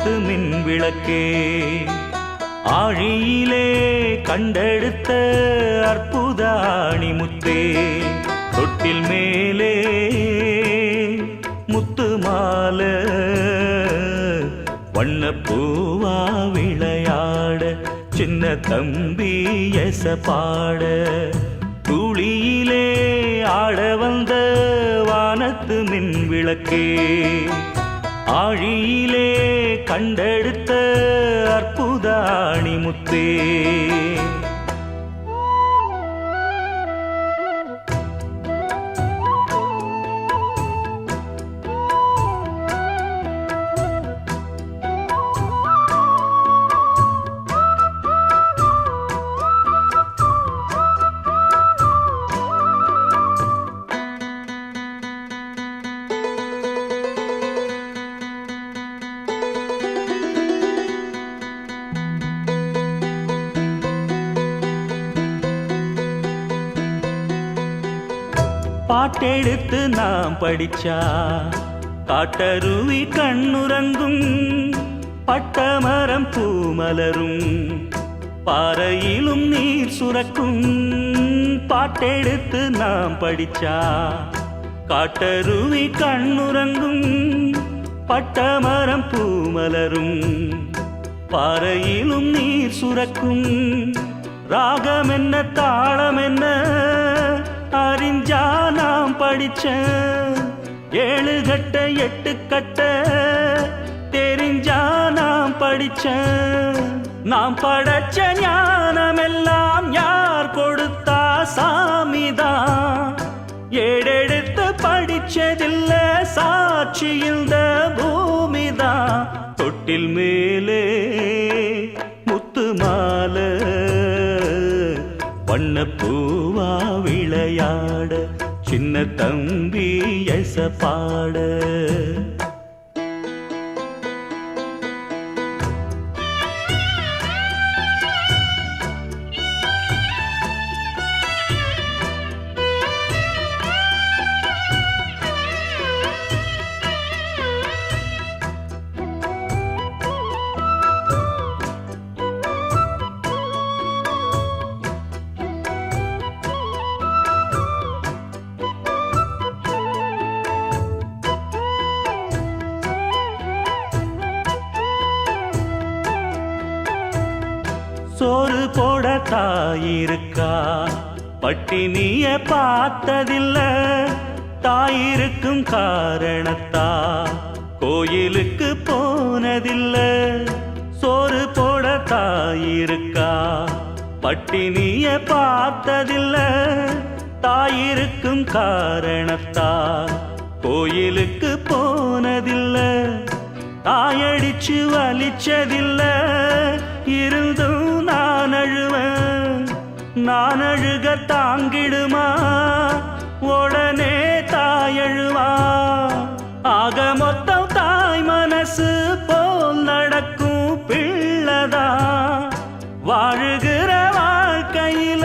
வானத்து மின் விளக்கே ஆழியிலே கண்டெடுத்த அற்புத அணிமுத்தே தொட்டில் மேலே முத்து மாலை வண்ணப்பூவா விளையாட சின்ன தம்பி எச பாட துளியிலே ஆட வந்த வானத்து மின் விளக்கே ஆழியிலே கண்டெடுத்த அற்புத அணிமுத்தே பாட்டெடுத்து நாம் படிச்சா காட்டருவி கண்ணுறங்கும் பட்டமரம் பூமலரும் பாறையிலும் நீர் சுரக்கும் பாட்டெடுத்து நாம் படிச்சா காட்டருவி கண்ணுறங்கும் பட்டமரம் பூமலரும் பாறையிலும் நீர் சுரக்கும் ராகம் என்ன தாளம் என்ன அறிஞ்சா நாம் படிச்ச 7 கட்ட 8 கட்ட தெரிஞ்சா நாம் படிச்ச நாம் படைச்ச ஞானமெல்லாம் யார் கொடுத்தா சாமிதான் ஏடெடுத்து படிச்சதில்ல சாட்சி இந்த பூமிதான் தொட்டில் மேலே முத்து மாலை வண்ணப்பூவா விளையாட சின்ன தம்பி எச பாட சோறு போட தாயிருக்கா பட்டினிய பார்த்ததில்ல தாயிருக்கும் காரணத்தா கோயிலுக்கு போனதில்ல சோறு போட தாயிருக்கா பட்டினிய பார்த்ததில்ல தாயிருக்கும் காரணத்தா கோயிலுக்கு போனதில்ல தாயடிச்சு வலிச்சதில்ல இருந்தும் நான் அழுவேன் நான் அழுக தாங்கிடுமா உடனே தாயழுவா ஆக மொத்தம் தாய் மனசு போல் நடக்கும் பிள்ளதா வாழுகிற வாழ்க்கையில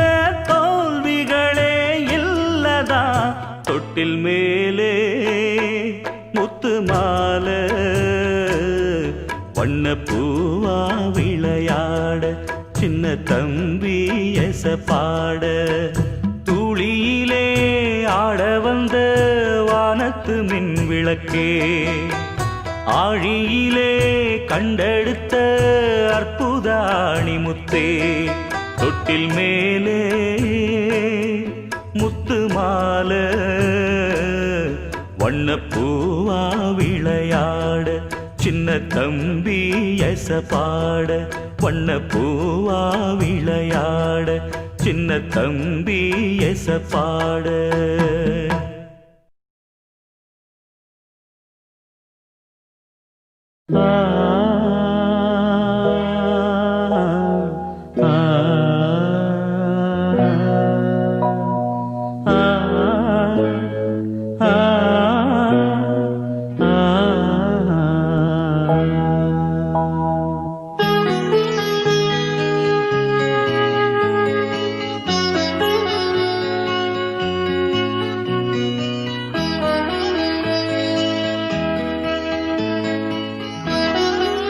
தோல்விகளே இல்லதா தொட்டில் மேலே முத்து மாலை வண்ணப்பூவா விளையாட சின்ன தம்பி எச பாட துளியிலே ஆட வந்த வானத்து மின் விளக்கே ஆழியிலே கண்டெடுத்த அற்புத அணிமுத்தே தொட்டில் மேலே முத்து மாலை வண்ணப்பூவா விளையாட சின்ன தம்பி எச பாட வண்ணப்பூவா விளையாட சின்ன தம்பி எச பாட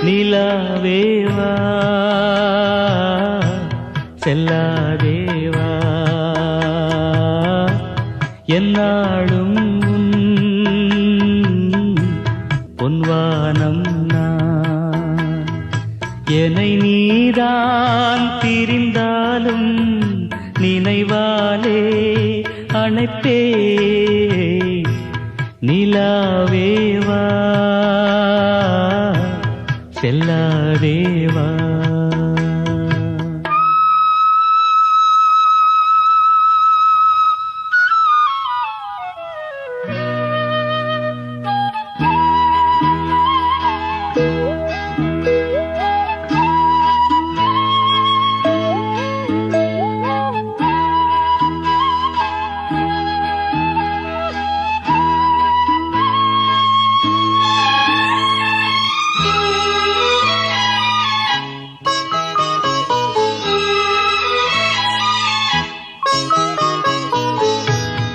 நிலாவேவா செல்லாதேவா என்னாலும் பொன்வானம் நான் என்னை நீதான் பிரிந்தாலும் நினைவாலே அணைப்பே நிலாவேவா செல்லாதேவா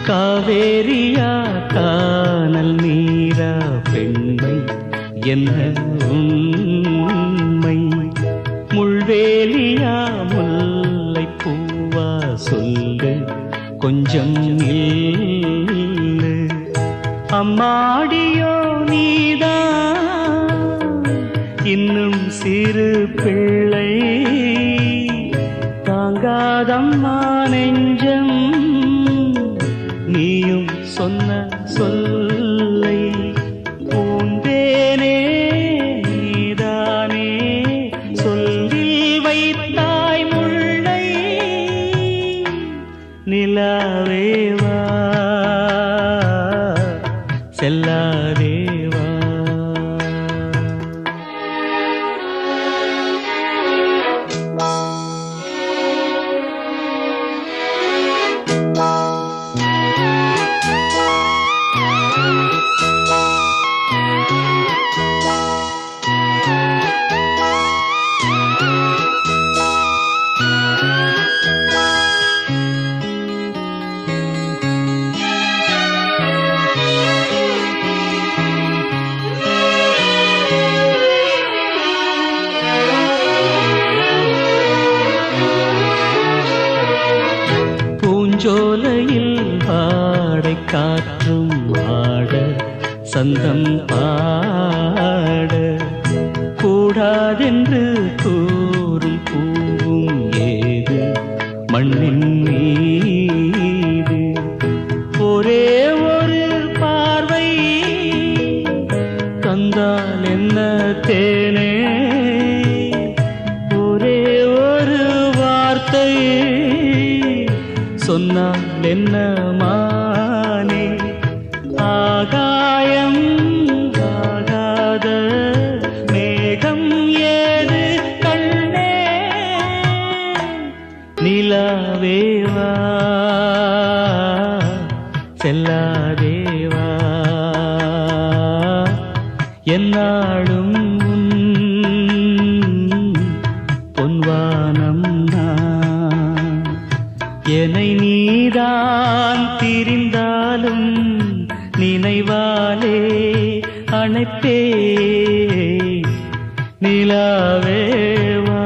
காவேரியா கானல் நீரா பெண்மை என்ன உண்மை முள்வேலியா முல்லை பூவா சொல்லு கொஞ்சம் நில்லு அம்மாடியோ நீதான் இன்னும் சிறு பிள்ளை தாங்காதம்மா நெஞ்சம் நீயும் சொன்ன சொல்லை பூந்தேனே நீதானே சொல்லில் வைத்தாய் முல்லை நிலாவேவா செல்லாதேவா பூஞ்சோலையில் பாடை காற்றும் ஆட சந்தம் பாட கூடாதென்று கூறும் பூவும் ஏது மண்ணின் மீது ஒரே ஒரு பார்வை தந்தால் என்ன தேனே ஒரே ஒரு வார்த்தை சொன்னால் என்ன மானே ஆகாயம் ஆகாத மேகம் ஏது கண்ணே நிலாவேவா செல்லாதேவா என்னாலும் பொன்வானம் நான் என்னை நீதான் பிரிந்தாலும் நினைவாலே அணைப்பே நிலாவேவா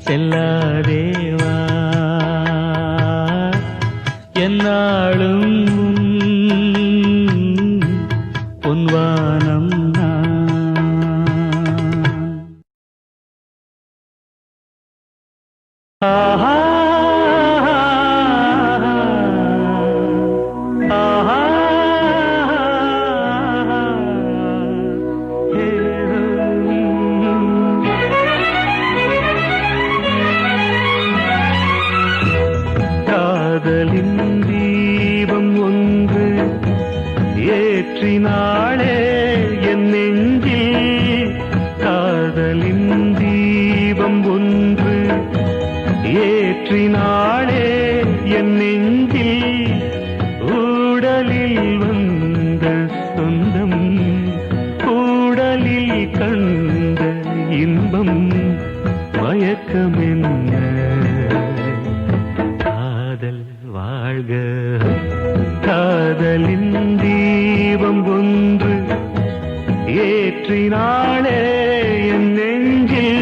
செல்லாதேவா என்னாலும் பொன்வானம் ஆஹா ஆஹா காதலின் தீபம் ஒன்று ஏற்றினாளே என் நெஞ்சில் காதலின் தீபம் ஒன்று ஏற்றினாளே என் நெஞ்சில் ஊடலில் வந்த சொந்தம் ஊடலில் கண்ட இன்பம் மயக்கமென்ன காதல் வாழ்க காதலின் தீபம் ஒன்று ஏற்றி ஏற்றினாளே என் நெஞ்சில்.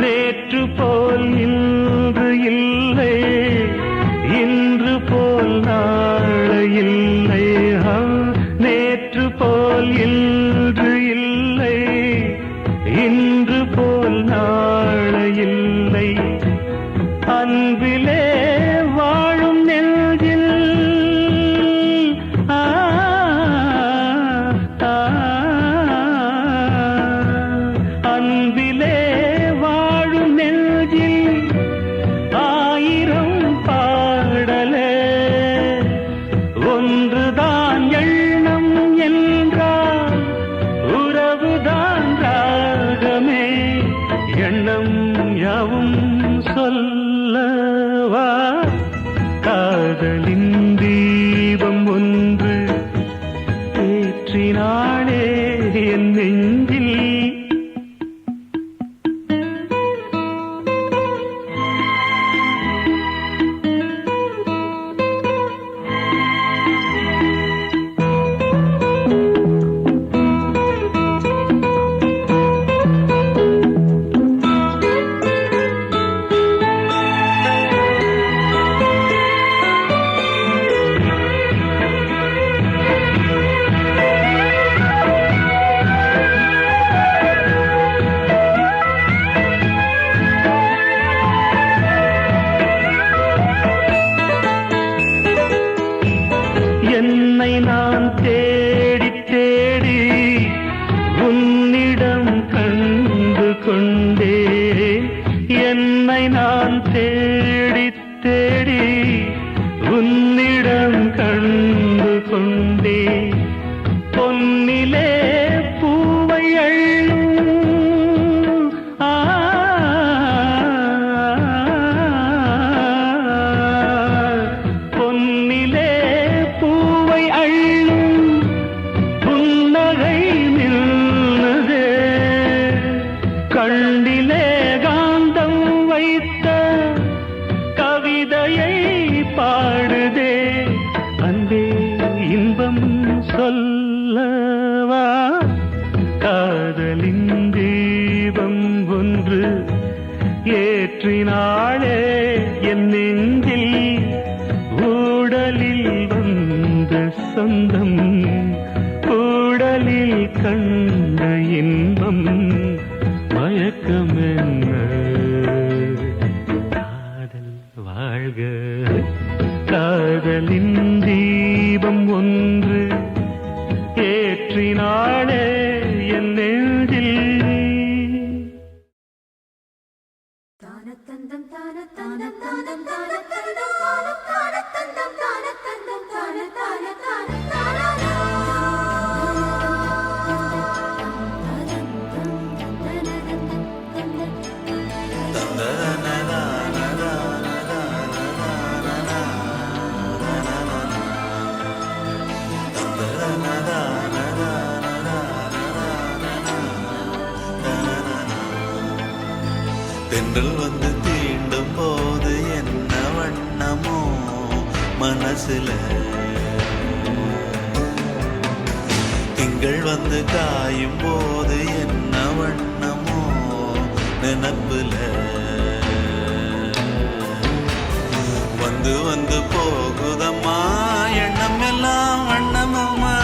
நேற்று போல் இன்று இல்லை, இன்று போல் நாளை இல்லை. நேற்று போல் இன்று இல்லை, இன்று போல் நாளை இல்லை. அன்பிலே வாழும் நெஞ்சில் அன்பிலே வாழும் நெஞ்சில் ஆயிரம் பாடலே. ஒன்றுதான் எண்ணம் என்றால் உறவுதான் ராகமே. எண்ணம் யாவும் சொல்லவா, காதலின் தீபம் ஒன்று ஏற்றினாளே என் நெஞ்சில். என்னை நான் தேடி தேடி உன்னிடம் கண்டு கொண்டே. என்னை நான் தேடி தேடி உன்னிடம் கண்டு கொண்டே. பொன்னிலே பூவை அள்ளும் பொன்னிலே பூவை அள்ளும் புன்னகை நின்றதே. கண்டிலே காந்தம் வைத்த கவிதையை பாடுதே. அன்பே இன்பம் சொல்லவா, காதலின் தீபம் ஒன்று ஏற்றினாளே என் நெஞ்சில். ஊடலில் வந்த சொந்தம், ஊடலில் கண்ட இன்பம், மயக்கம் என்ன. காதல் வாழ்க, காதலின் தீபம் ஒன்று ஏற்றினாளே என் நெஞ்சில். தானத்தந்தம் தானத்தந்தம் தானம் தானத்தந்தம் தானம் தானத்தந்தம் தானத்தந்தம் தான தான தான தானா. தென்றல் வந்து தீண்டும் போது என்ன வண்ணமோ மனசுல, திங்கள் வந்து காயும் போது என்ன வண்ணமோ நினப்புல. வந்து வந்து போகுதம்மா எண்ணம் எல்லாம் வண்ணமம்மா.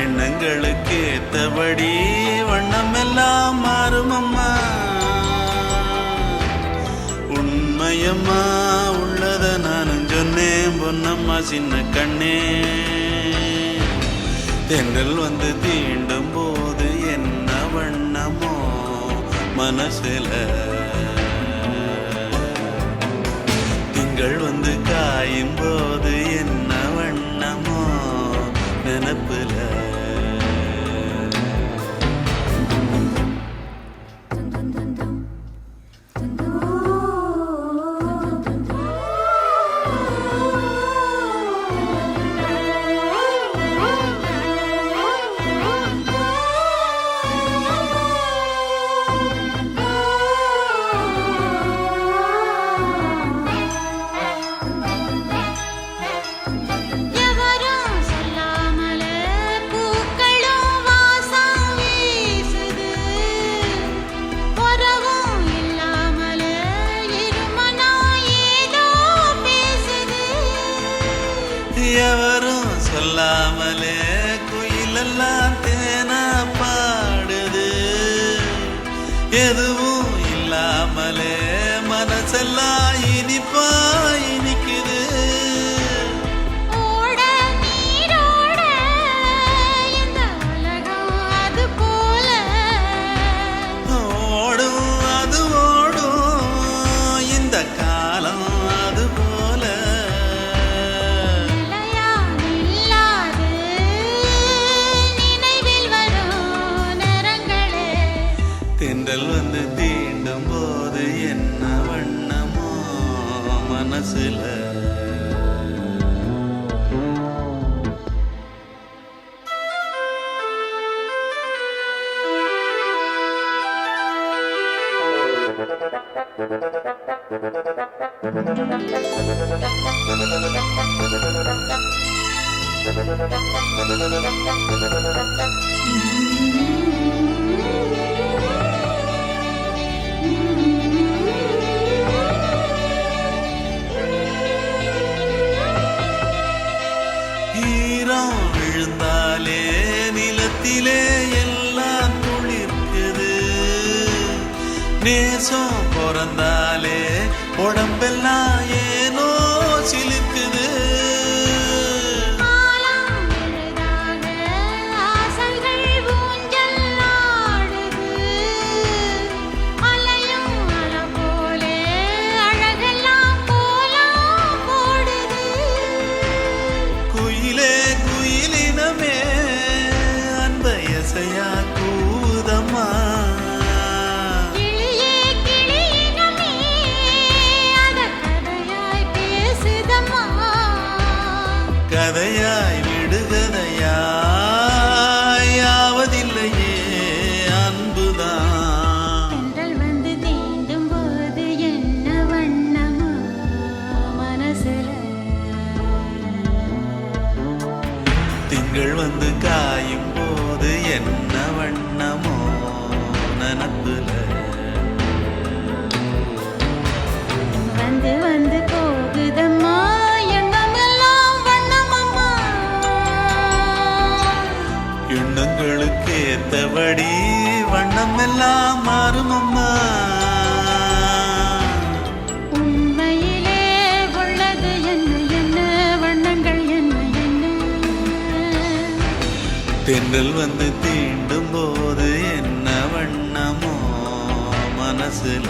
எண்ணங்களுக்கு ஏத்தபடி வண்ணம் எல்லாம் மாறுமம்மா. உண்மையம்மா உள்ளத நானும் சொன்னேன் பொன்னம்மா சின்ன கண்ணே. தென்றல் வந்து தீண்டும் போது என்ன வண்ணமோ மனசுல. திங்கள் வந்து காயும் போது என்ன வண்ணமோ நினப்புல எவரும் சொல்லாமலே பூக்களும் வாசம் வீசுது. உறவும் இல்லாமலே இருமனா ஏதோ பேசுது. எவரும் சொல்லாமலே குயிலெல்லாம் தேனா பாடுது. எதுவும் இல்லாமலே மனசெல்லாம் இனிப்பா இனிக்குது. ஓட நீரோட இந்த உலகம் அது போல ஓடும் அது ஓடும் இந்த காலம் அது போல. நிலையா நில்லாது நினைவில் வரும் நிறங்களே. தென்றல் வந்து தீண்டும் போது என்ன வண்ணமோ மனசுல ஈரம் விழுந்தாலே நிலத்திலே எல்லாம் துளிர்க்குது. நேசம் பிறந்தாலே உடம்பெல்லாம் ஏனோ சிலிர்க்குது. ஆலம் எழுதாக ஆசைகள் ஊஞ்சல் ஆடுது. அலையும் அலை போலே அழகெல்லாம் கோலம் போடுது. குயிலே குயிலினமே அன்பை எசையா கூதம்மா. கிளியே கிளியினமே அத கதையாய் பேசுதம்மா. கதையாய் விடுகதையாய் யாவதில்லையே அன்புதான். தென்றல் வந்து தீண்டும் போது என்ன வண்ணமோ மனசுல. திங்கள் வந்து காயும் போது என்ன வண்ணமோ நனப்புல. வந்து வந்து போகுதம்மா எண்ணமெல்லாம் வண்ணமம்மா. எண்ணங்களுக்கு ஏத்தபடி வண்ணம் எல்லாம் மாறுமம்மா. உண்மையிலே உள்ளது என்ன என்ன வண்ணங்கள் என்ன என்ன. தென்றல் வந்து தீண்டும் போது என்ன வண்ணமோ மனசுல.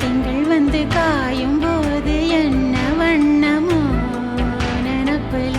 திங்கள் வந்து காயும் போது என்ன வண்ணமோ நினப்புல.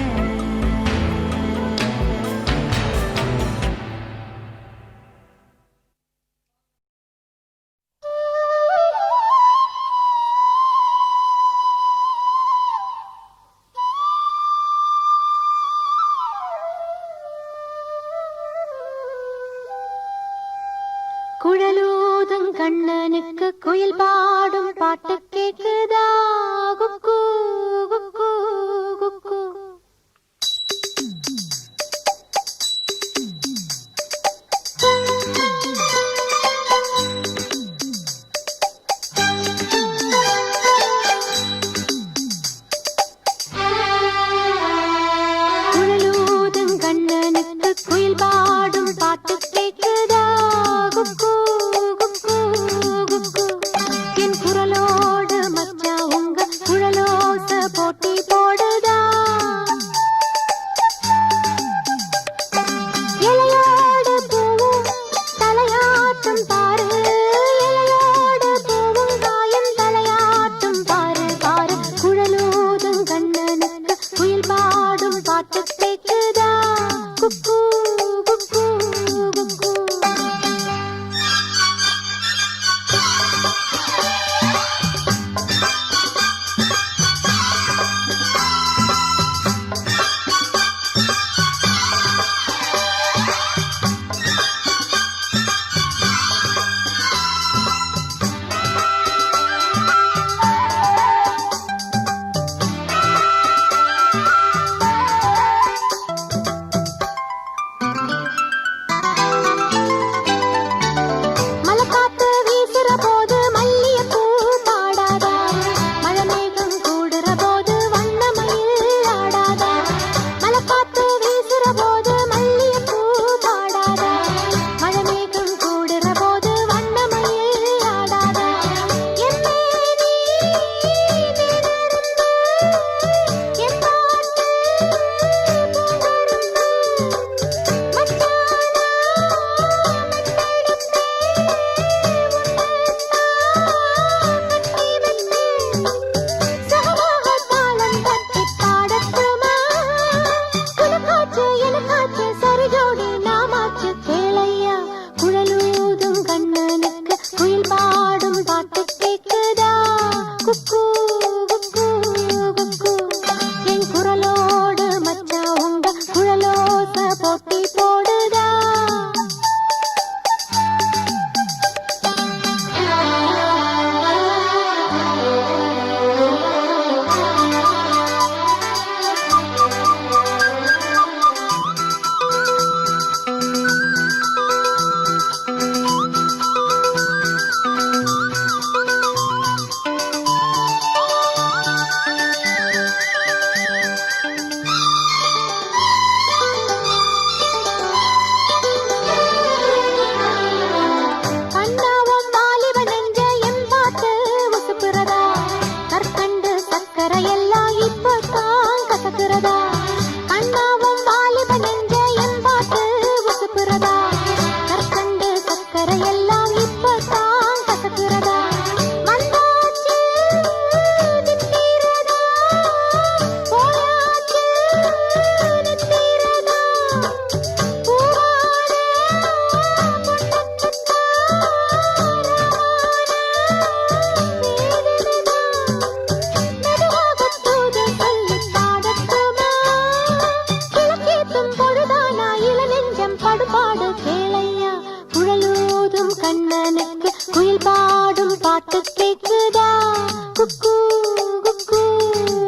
குழலூதும் கண்ணனுக்கு குயில் பாடும் பாட்டு கேக்குதா குக்கு குக்கு குக்கு. குழலூதும் கண்ணனுக்கு குயில் பாடும் பாட்டு கேக்குதா குக்கு குக்கு குக்கு. என் குரலோடு மச்சா பாட்டு கேக்குதா குக்கு குக்கு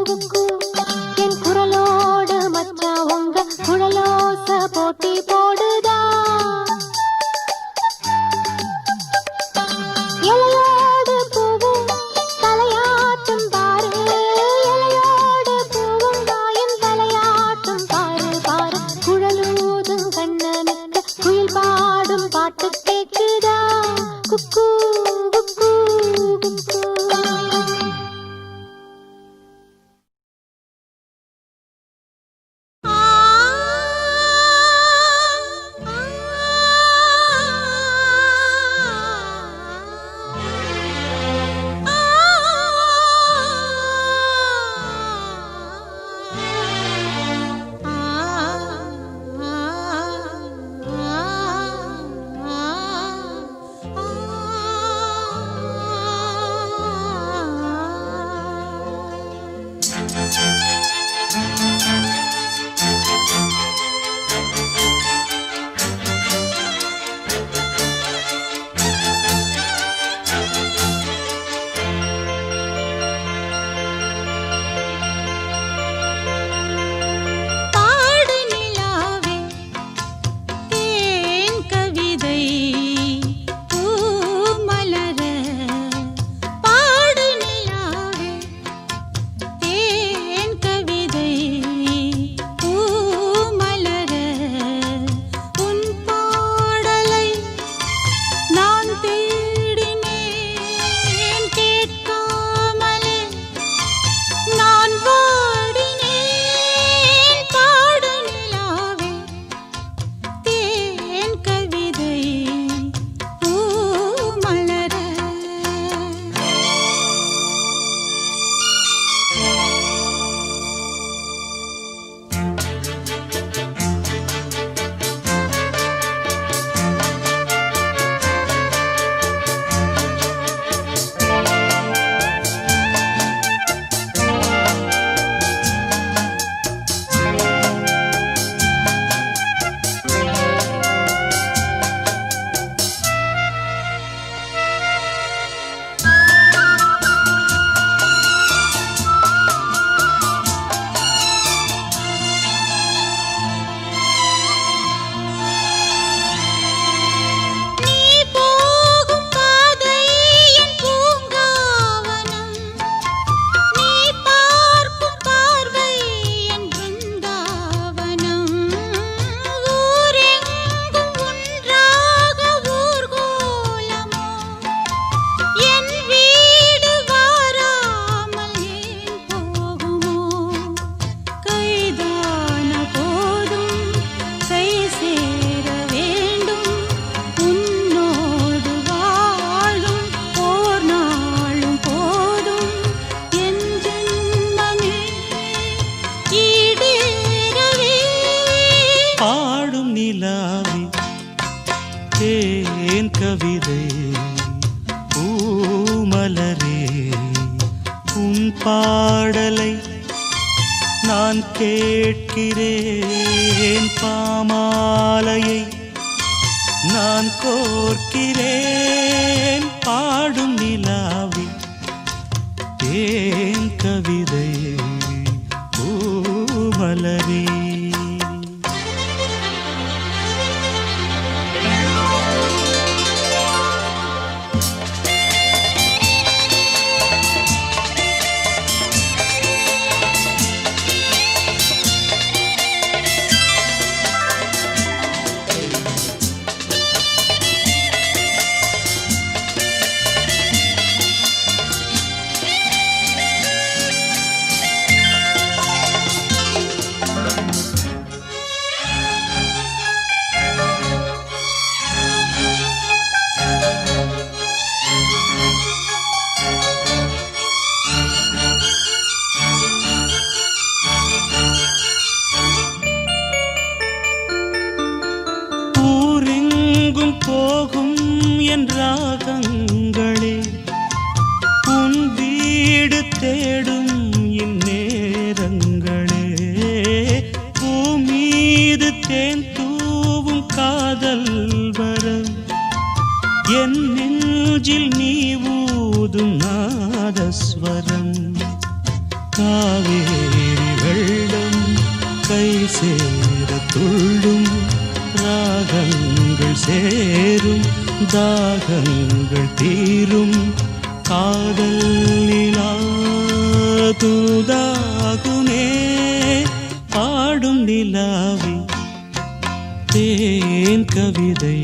குக்கு என் குரலோடு மச்சா உங்க குழலோச போட்டி போடுதா இலையோடு பூவும் தலையாட்டும் பாரு இலையோடு பூவும் தாயின் தலையாட்டும் பாரு பாரு குழலூதும் கண்ணனுக்கு குயில் பாடும் பாட்டு கேக்குதா குக்கு குக்கு குக்கு தேன் கவிதை பூமலரே உன் பாடலை நான் கேட்கிறேன் பாமாலையை நான் கோர்க்கிறேன் பாடும் நிலாவே தேன் கவிதை பூமலரே போகும் என் ராகங்களே உன் வீடு தேடும் இந்நேரங்களே பூமீது தேன் தூவும் காதல் வர என் நெஞ்சில் நீ ஊத ஓதும் நாதஸ்வரம். காவேரி வெள்ளம் கை சேர துள்ளும், ராகங்கள் சேரும் தாகங்கள் தீரும், காதல் நிலா தூதாகுமே. பாடும் நிலாவி தேன் கவிதை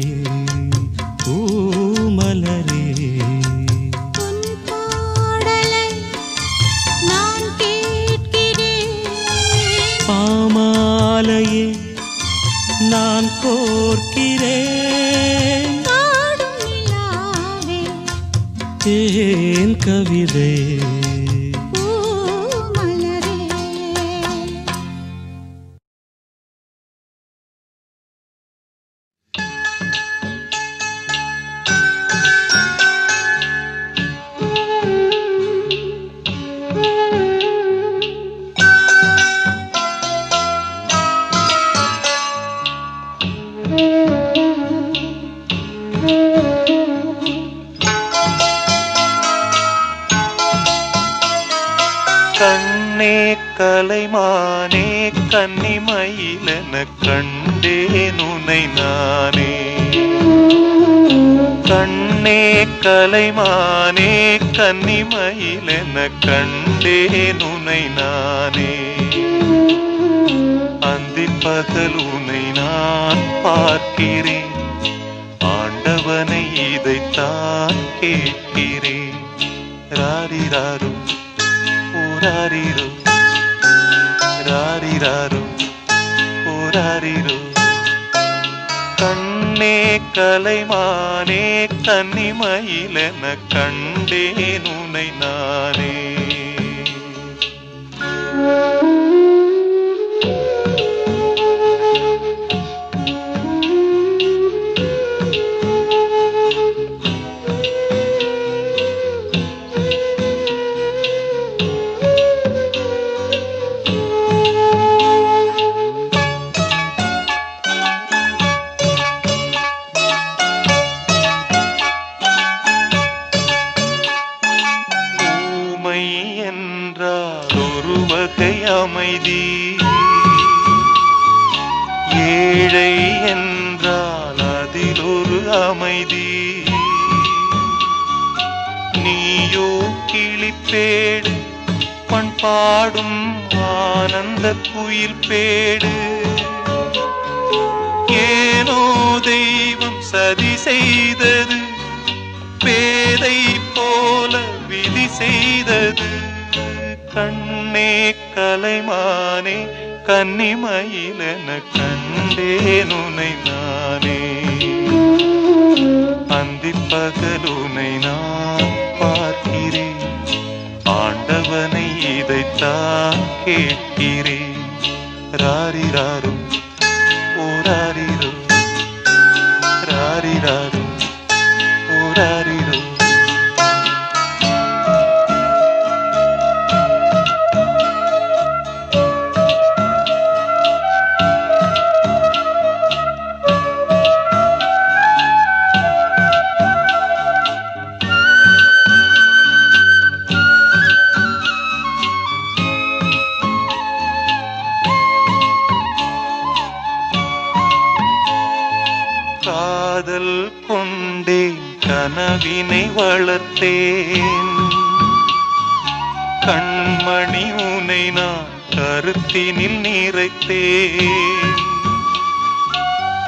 பூமலரே. உன் பாடலை நான் கேட்கிறேன், பாமாலையே நான் கோர்க்கிறேன். பாடும் நிலாவே தேன் கவிதை பூமலரே. கண்ணே கலைமானே கன்னிமயிலென கண்டேன் உனை நானே. கண்ணே கலைமானே கன்னிமயிலென கண்டேன் உனை நானே. அந்திப் பகல் உனை நான் பார்க்கிறேன், ஆண்டவனை இதைத்தான் கேட்கிறேன். ராரிராரும் ஓராரிரோ ராரிராரோ ஓராரிரோ. கண்ணே கலைமானே கன்னிமயிலென கண்டேன் உனை நானே. அமைதி ஏழை என்றால் அதில் ஒரு அமைதி. நீயோ கிளிப்பேடு பண்பாடும் ஆனந்த குயில் பேடு. ஏனோ தெய்வம் சதி செய்தது, பேதை போல விதி செய்தது. கண்ணே கலைமானே கன்னிமயிலென கண்டேன் உனை நானே. அந்திப் பகல் உனை நான் பார்க்கிறேன், ஆண்டவனை இதைத்தான் கேட்கிறேன். ராரிராரும் ஓராரிரோ ராரிராரும் ஓராரிரோ. காதல் கொண்டேன் கனவினை வளர்த்தேன், கண்மணி உனை நான் கருத்தினில் நிறைத்தேன்.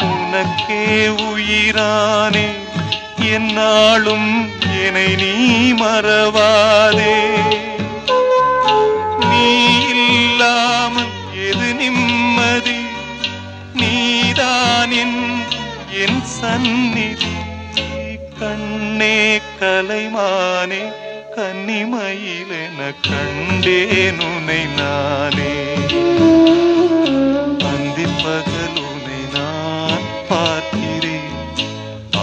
உனக்கே உயிரானே என்னாலும் என்னை நீ மறவாதே. நீ இல்லாமல் எது நிம்மதி, நீதான் என் சந்நிதி. கண்ணே கலைமானே கன்னிமயிலென கண்டேன் உனை நானே. அந்திப் பகல் உனை நான் பார்க்கிறேன்,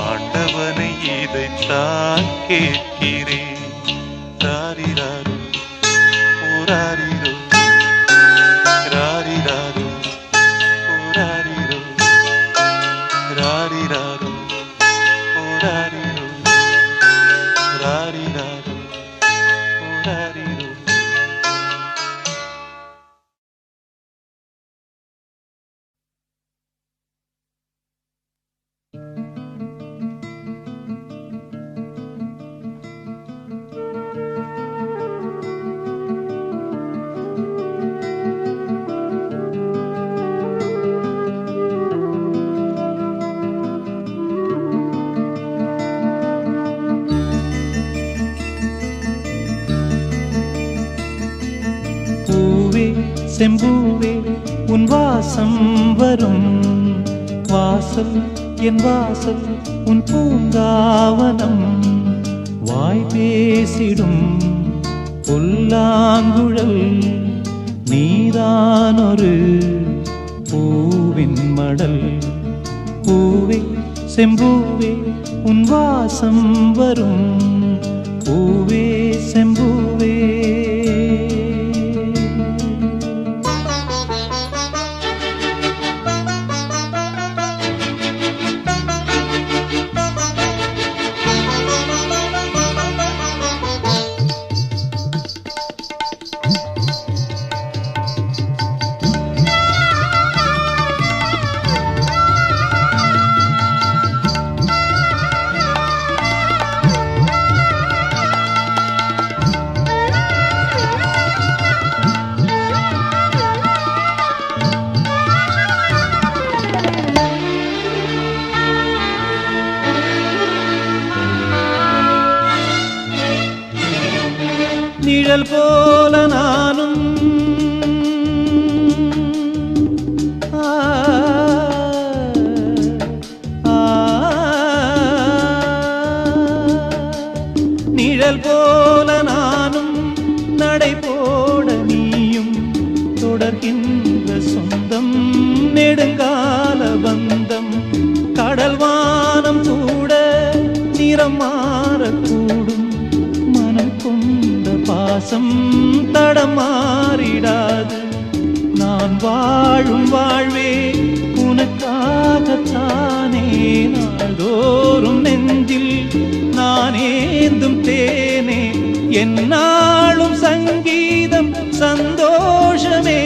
ஆண்டவனை இதைத்தான் கேட்கிறேன். ராரிராரு ஓராரிரோ ராரிராரு ஓராரிரோ ராரிராரு ஓராரிரோ ராரிராரு. செம்பூவே உன் வாசம் வரும் வாசல் என் வாசல் உன் பூங்காவனம் வாய் பேசிடும் புல்லாங்குழல் நீதானொரு பூவின் மடல் பூவே செம்பூவே உன் வாசம் வரும் பூவே செம்பூவே நிழல் போல நானும் நிழல் போல நானும் நடை போட நீயும் தொடர்கின்ற சொந்தம் நெடுங்கால பந்தம் கடல் வானம் கூட நிறம் மாறக்கூடும் மனம் கொண்ட பாசம் தடமாறிடாது நான் வாழும் வாழ்வே உனக்காகத்தானே நாள்தோறும் நெஞ்சில் நான் ஏந்தும் தேனே என்னாலும் சங்கீதம் சந்தோஷமே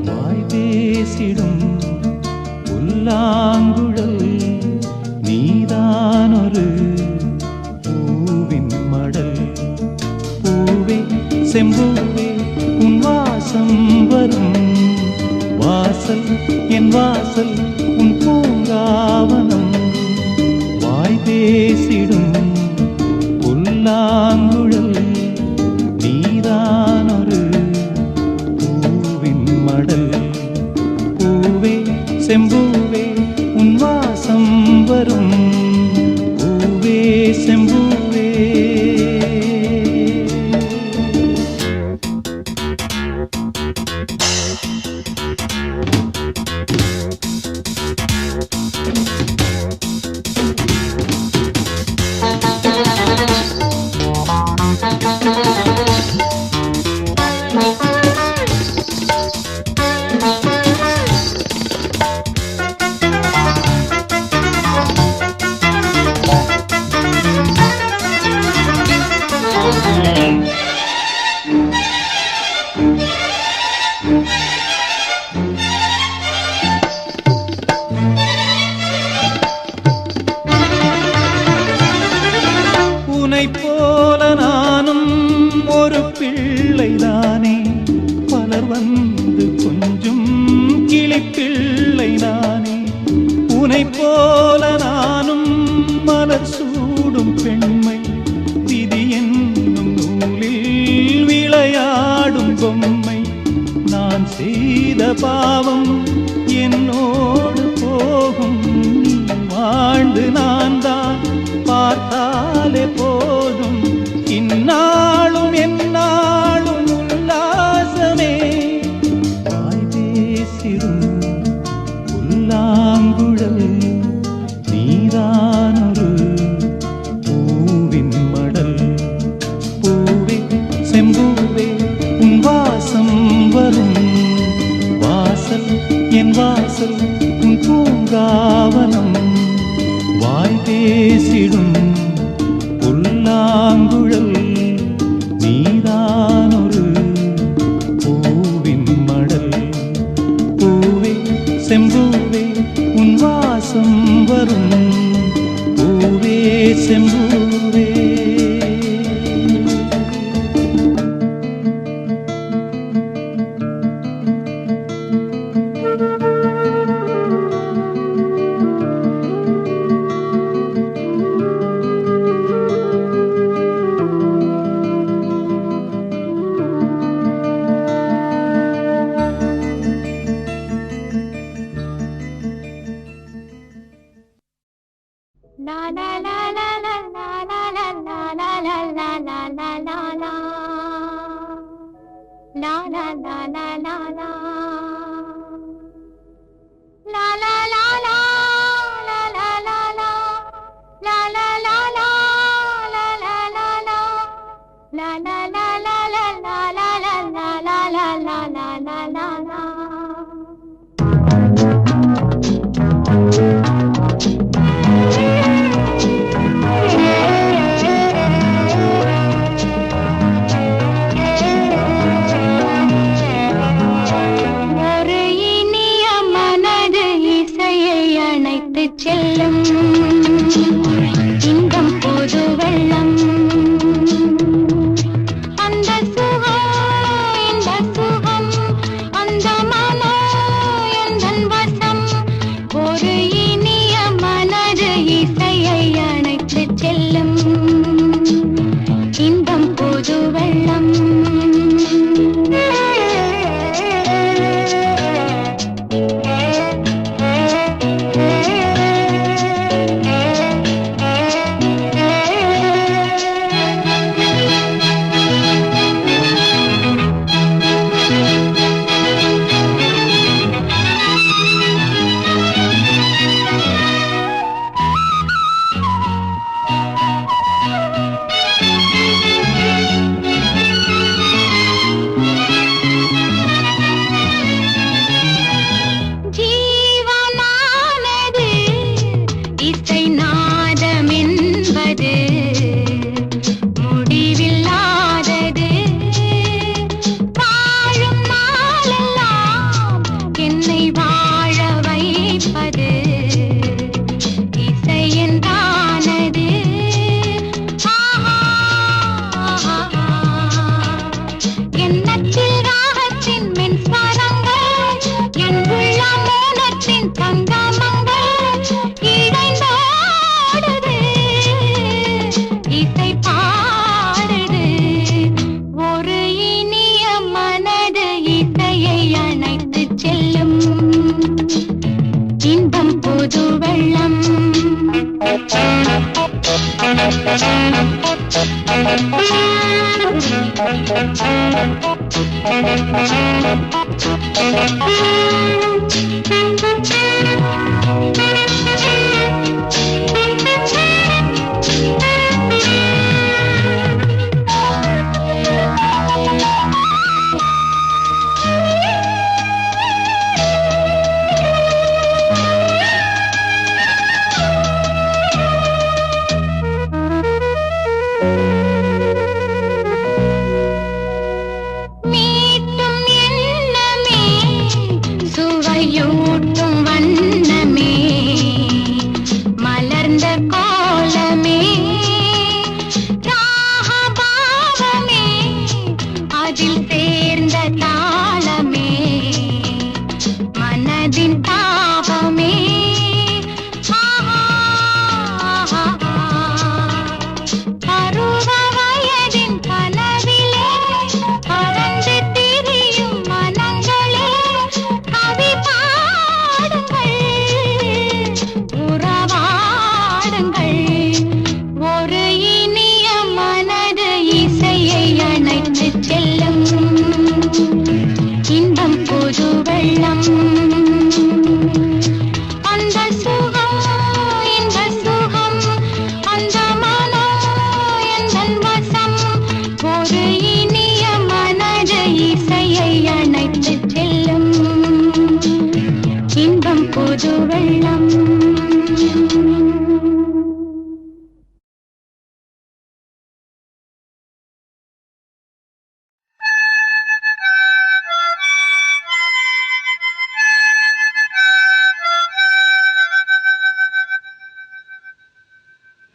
வாய் பேசிடும் புல்லாங்குழல் நீதானொரு பூவின் மடல் பூவே செம்பூவே உன் வாசம் வரும் வாசல் என் வாசல் உன் பூங்காவனம் வாய் பேசிடும் புல்லாங்குழல் நீதானொரு பூவின் மடல் பூவே செம்பூவே உன் வாசம் வரும் பூவே செம்பூவே உன்னைப் போல நானும் ஒரு பிள்ளைதானே பலர் வந்து கொஞ்சம் கிளிப்பிள்ளைதானே உன்னைப் போல நானும் மலர் சூடும் பெண்மை விதி என்னும் நூலில் விளையாடும் பொம்மை நான் செய்த பாவம் என்னோடு போகும் நீ வாழ்ந்து நான் தான் பார்த்தாலே போதும் இந்நாளும் எந்நாளும் உல்லாசமே வாய் பேசிடும் புல்லாங்குழல் நீதானொரு பூவின் மடல் பூவே செம்பூவே உன் வாசம் வரும் வாசல் என் வாசல் உன் பூங்காவனம் வாய் பேசிடும் புல்லாங்குழல் நீதானொரு பூவின் மடல் பூவே செம்பூவே உன் வாசம் வரும் பூவே செம்பூவே La la la la la la. La la la la la la la la. La la la la la la la la. La la la la la la la la la la la la la la la. செல்லும் இன்பம் புது வெள்ளம் அந்த சுகம் இந்த சுகம் அந்த மனோ எந்தன் வசம் ஒரு இனிய மனது இசையை அணைத்து செல்லும் இன்பம் புது வெள்ளம்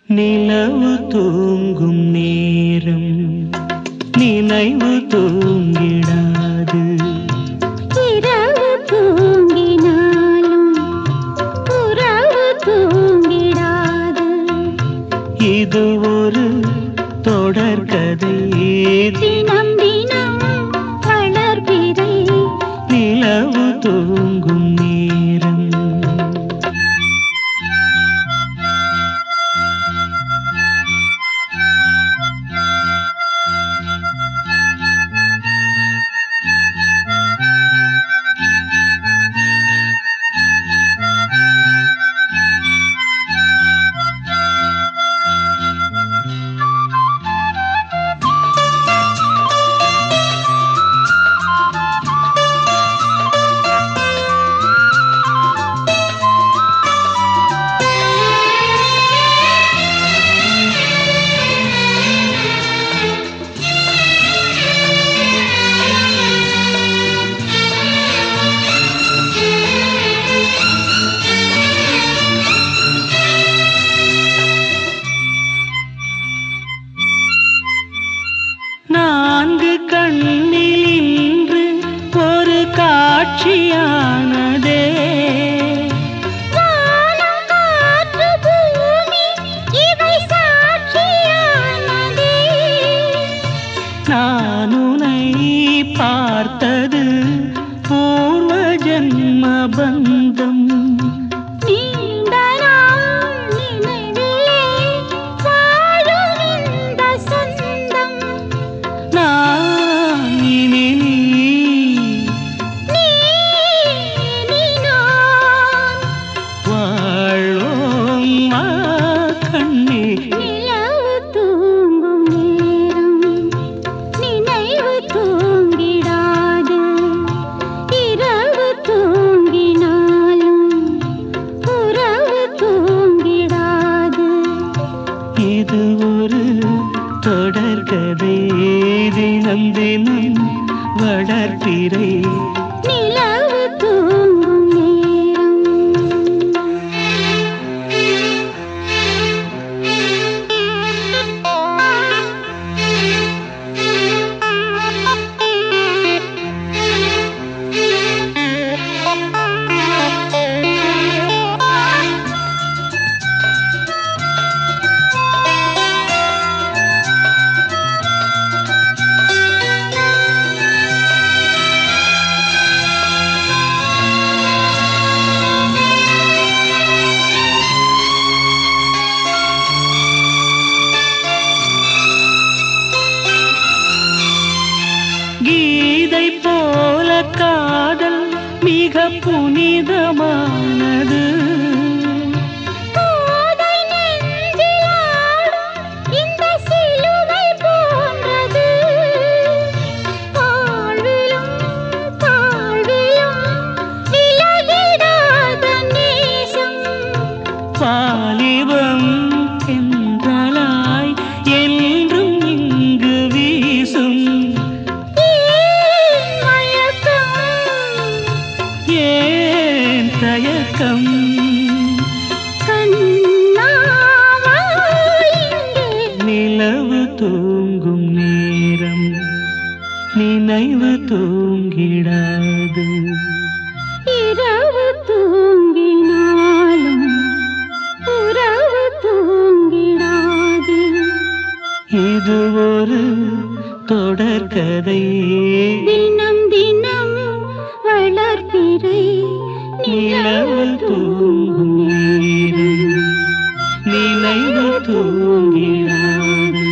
நிலவு தூங்கும் நேரம் நினைவு தூங்கிடாது. இரவு தூங்கினாலும் உறவு தூங்கிடாது. இது ஒரு தொடர்கதை, தினம் தினம் வளர்பிறை. நிலவு தூங்கும் நேரம். நான் உன்னை பார்த்தது பூர்வ ஜன்ம பந்தம். நீண்ட நாள் நினைவிலே வாழும் இந்த சொந்தம். நான் இனி நீ நான் வாழ்வோம் வா கண்ணே. நிலவு தூங்கும் நேரம் நினைவு தூங்கிடாது. இரவு தூங்கினாலும் உறவு தூங்கிடாது. இது ஒரு தொடர்கதை, தினம் தினம் வளர்த்திரை. நிலவு தூங்கும் நேரம். கீதை போல காதல் மிக புனிதமானது. கோதை நெஞ்சில் ஆடும் இந்த சிலுவை போன்றது. வாழ்விலும் தாழ்விலும் விலகிடாத நேசம். வாலிபம் தென்றலாய் என்றும் இங்கு வீசும். ஏன் மயக்கம்? ஏன் தயக்கம்? கண்ணா வா இங்கே. நிலவு தூங்கும் நேரம் நினைவு தூங்கிடாது. இரவு தூங்கினாலும் உறவு தூங்கிடாது. இது ஒரு தொடர்கதை, தினம் தினம் வளர்பிறை. நிலவு தூங்கும் நேரம் நினைவு தூங்கிடாது.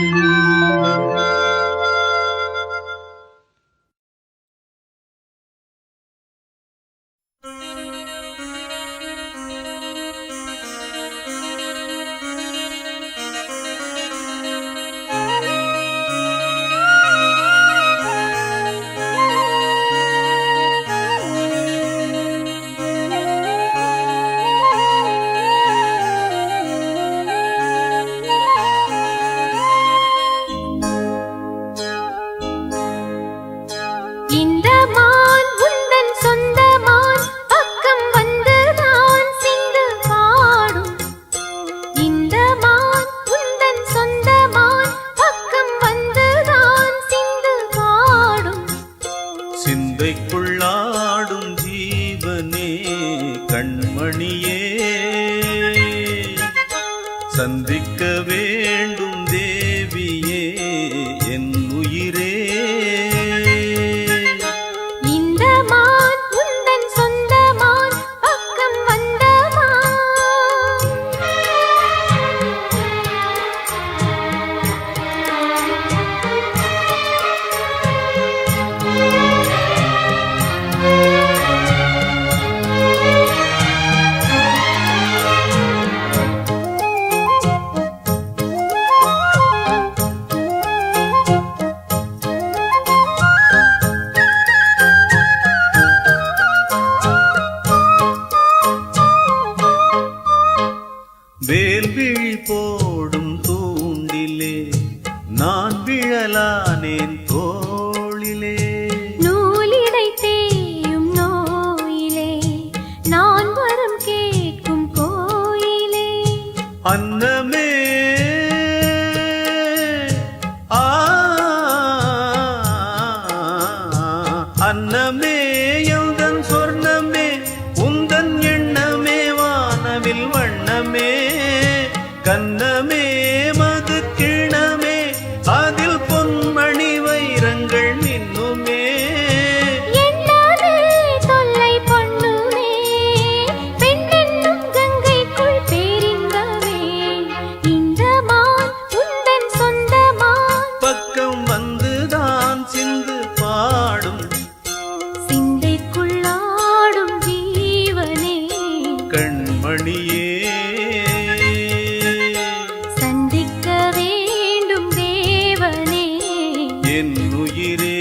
இந்த மான் உந்தன் சொந்த மான் பக்கம் வந்து நான் சிந்து பாடும். இந்த மான் உந்தன் சொந்த மான் பக்கம் வந்து நான் சிந்து பாடும். சிந்தைக்குள்ளாடும் ஜீவனே கண்மணியே, சந்திக்க வேண்டும் தேவியே என் உயிரே. இந்த மான் உந்தன் சொந்த மான் பக்கம் வந்த மான். வேல்விழி போடும் தூண்டிலே நான் விழலானேன் தோளிலே. நூலிடை தேயும் நோயிலே நான் வரம் கேட்கும் கோயிலே. அன்னமே ஆ அன்னமே எந்தன் சொர்ணமே உந்தன் எண்ணமே வானவில் வண்ணமே. கன்னமே மது கிணமே அதில் பொன்மணி வைரங்கள் கண்கள் மின்னுமே எண்ணாது தொல்லை பண்ணுமே பெண்ணென்னும் கங்கைக்குள் பேரின்பமே இந்த மான் உந்தன் சொந்தமான் பக்கம் வந்துதான் சிந்து பாடும் சிந்தைக்குள்ளாடும் ஜீவனே கண்மணியே சந்திக்க வேண்டும் தேவனே என் உயிரே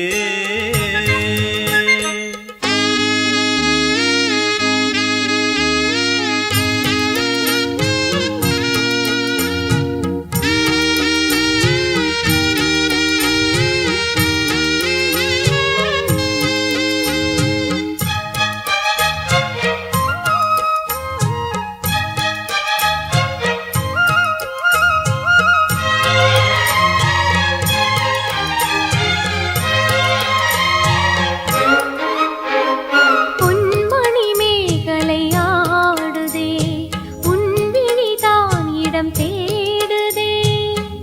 பொன்மணி மேகலை ஆடுதே உன் விழிதான் இடம் தேடுதே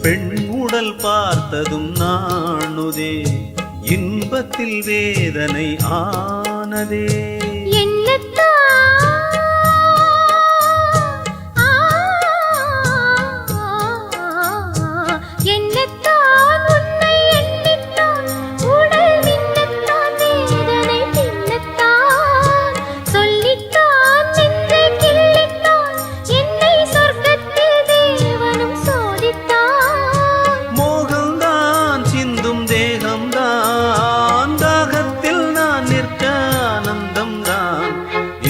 பெண் உடல் பார்த்ததும் நாணுதே இன்பத்தில் வேதனை ஆனதே என்னத்தான் உன்னை எண்ணித்தான் உடல் மின்னத்தான் வேதனை தின்னத்தான் சொல்லித்தான் நெஞ்சை கிள்ளித்தான் என்னை சொர்க்கத்தில் தேவனும் சோதித்தான் மோகம்தான் சிந்தும் தேகம்தான் தாகத்தில் நான் நிற்க ஆனந்தம்தான்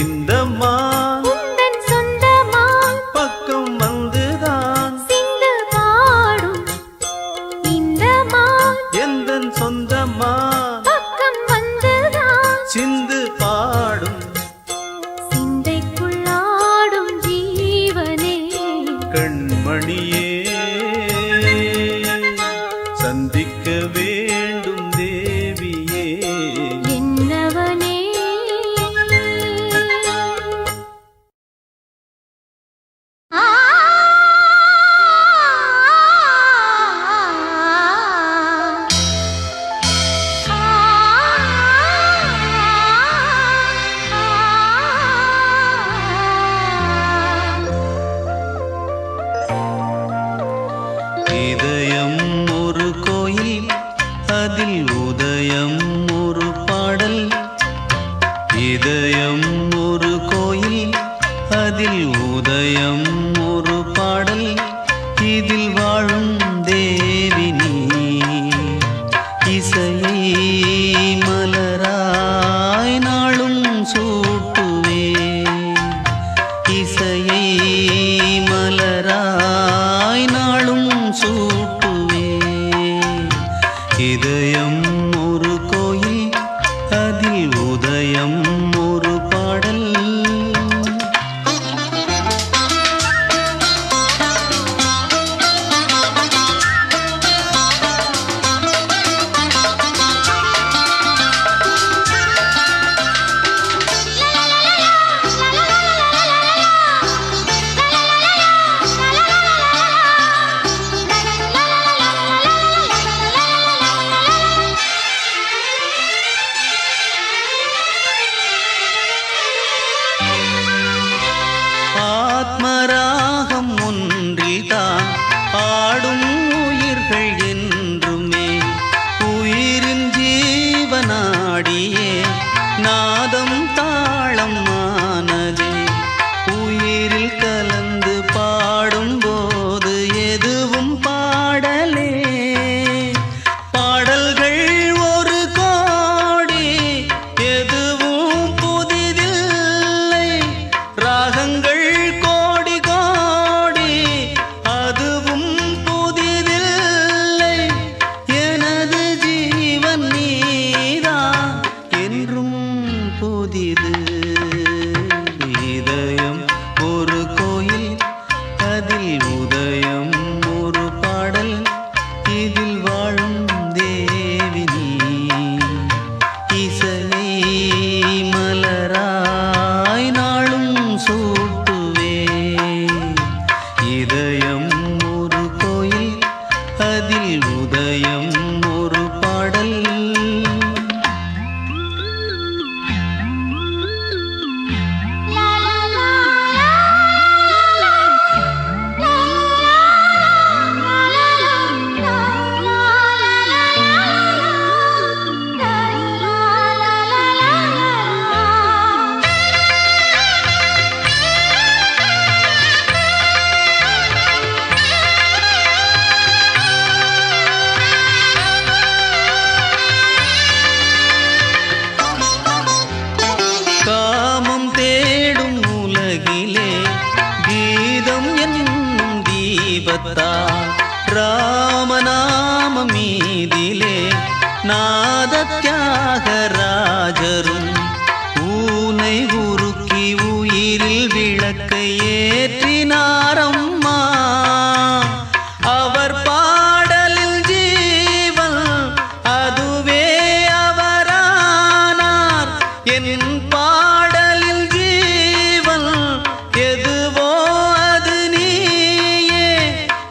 இந்த மான் உந்தன் சொந்தமான் பக்கம் வந்துதான் சிந்து பாடும் இந்த மான் எந்தன் சொந்தமான் பக்கம் வந்துதான் சிந்து பாடும் சிந்தைக்குள்ளாடும் ஜீவனே கண்மணியே சந்திக்க வேண்டும் தேவியே என்னவனே ஆ இதயம் ஒரு கோயில் அதில் உதயம் ஒரு பாடல் இதயம் ஒரு கோயில் அதில் உதயம் ஒரு பாடல் இதில் வாழும் தேவி நீ இசையை மலராய் நாளும் சூட்டுவே இசையை மலராய் நாளும் சூட்டுவே இதயம் ஒரு கோயில் அதில் உதயம் ஒரு பாடல் காணாத தியாகராஜரும் ஊனை உருக்கி உயிரில் விளக்கை ஏற்றினாரம்மா. அவர் பாடலில் ஜீவன் அதுவே அவரானார். என் பாடலில் ஜீவன் எதுவோ அது நீயே.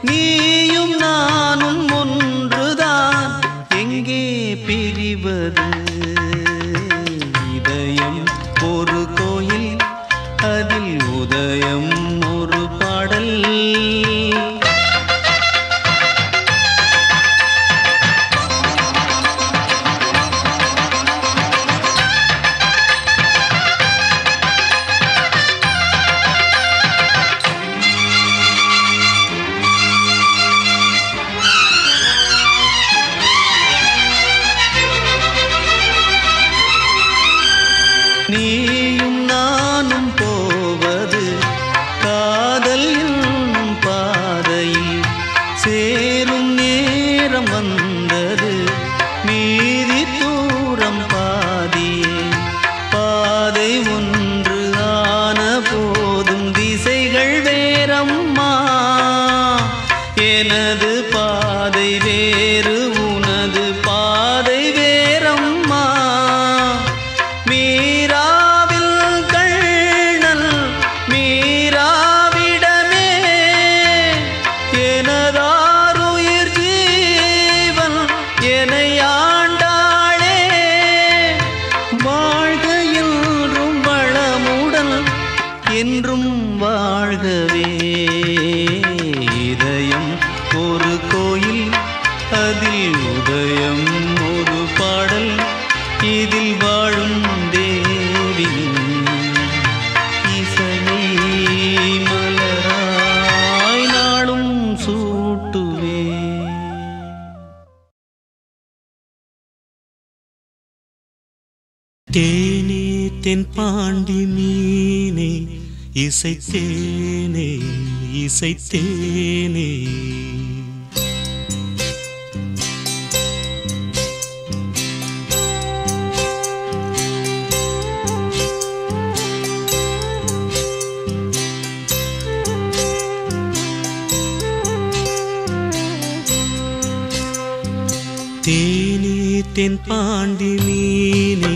நீயும் நானும் ஒன்றுதான், எங்கே பிரிவது? இதயம் ஒரு கோயில், அதில் உதயம் ஒரு பாடல். நீயும் நானும் போவது காதல் என்னும் பாதையில் சேரும் நேரம் வந்தது. மீதி தூரம் பாதியே பாதை ஒன்று ஆன போதும் திசைகள் வேறம்மா. எனது பாதை வேறு, உனது பாதை வேறம்மா. மீராவில் கண்ணல் மீராவிடமே எனதாருயிர் ஜீவன் என்னை ஆண்டாளே. வாழ்க என்றும் வளமுடன் என்றும் வாழ்கவே. இதயம் ஒரு கோயில், அதில் உதயம் ஒரு பாடல். இதில் வாழும் தேவியின் இசையை மலராய் நாளும் சூட்டுவே. தேனே தென் பாண்டி மீனே இசைத்தேனே இசைத்தேனே. தேனே தென் பாண்டி மீனே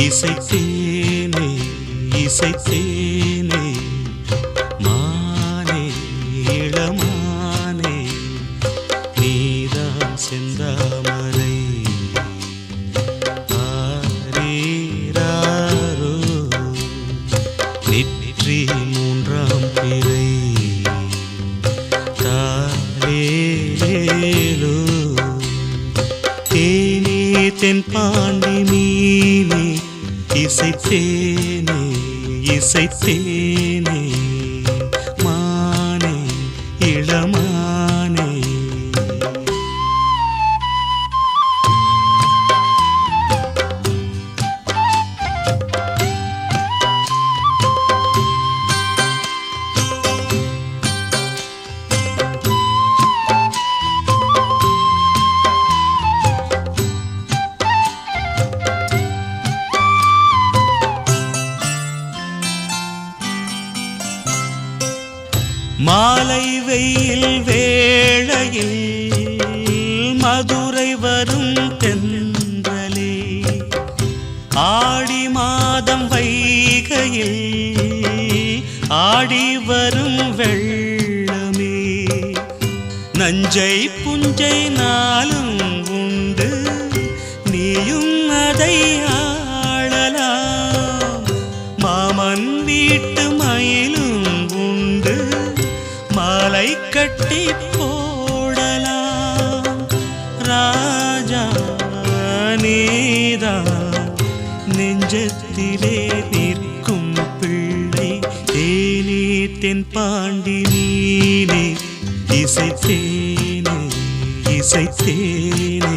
இசைத்தேனே இசைத்தேனே. மானே இளமானே நீதான் செந்தாமரை. ஆரீராரோ நெற்றி மூன்றாம் பிறை. தாலேலேலோ தேனே தென் பாண்டி மீனே இசைத்தேனே இசைத்தேனே. மானே இளமானே. மாலை வெயில் வேளையில் மதுரை வரும் தென்றலே. ஆடி மாதம் வைகையில் ஆடி வரும் வெள்ளமே. நஞ்சை புஞ்சை நாளும் உண்டு, நீயும் அதை ஆளலாம். மாமன் வீட்டு மயிலும் உண்டு, மாலை கட்டி போடலாம். ராஜா நீதான் நெஞ்சத்திலே நிற்கும் பிள்ளை. தேனே தென் பாண்டி மீனே இசைத்தேனே இசைத்தேனே.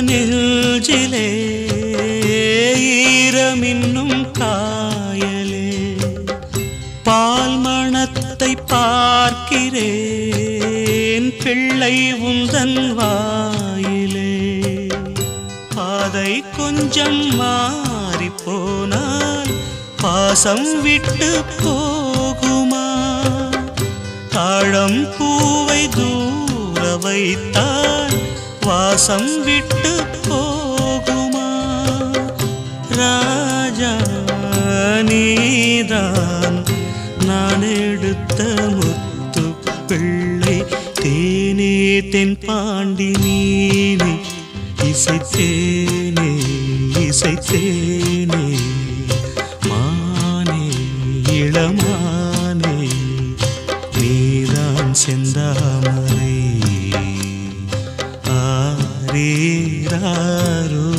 நெஞ்சிலே ஈரமின்னும் காயலே பால் மணத்தை பார்க்கிறேன் பிள்ளை உந்தன் வாயிலே பாதை கொஞ்சம் மாறி போனால் பாசம் விட்டு போகுமா தாழம் பூவை தூர வைத்தால் வாசம் விட்டு போகுமா ராஜா நீதான் நான் எடுத்த முத்து பிள்ளை தேனே தென் பாண்டி நீனே இசைத்தேனே இசைத்தேனே மானே இளமானே நீதான் செந்தாமரை ஆரீராரோ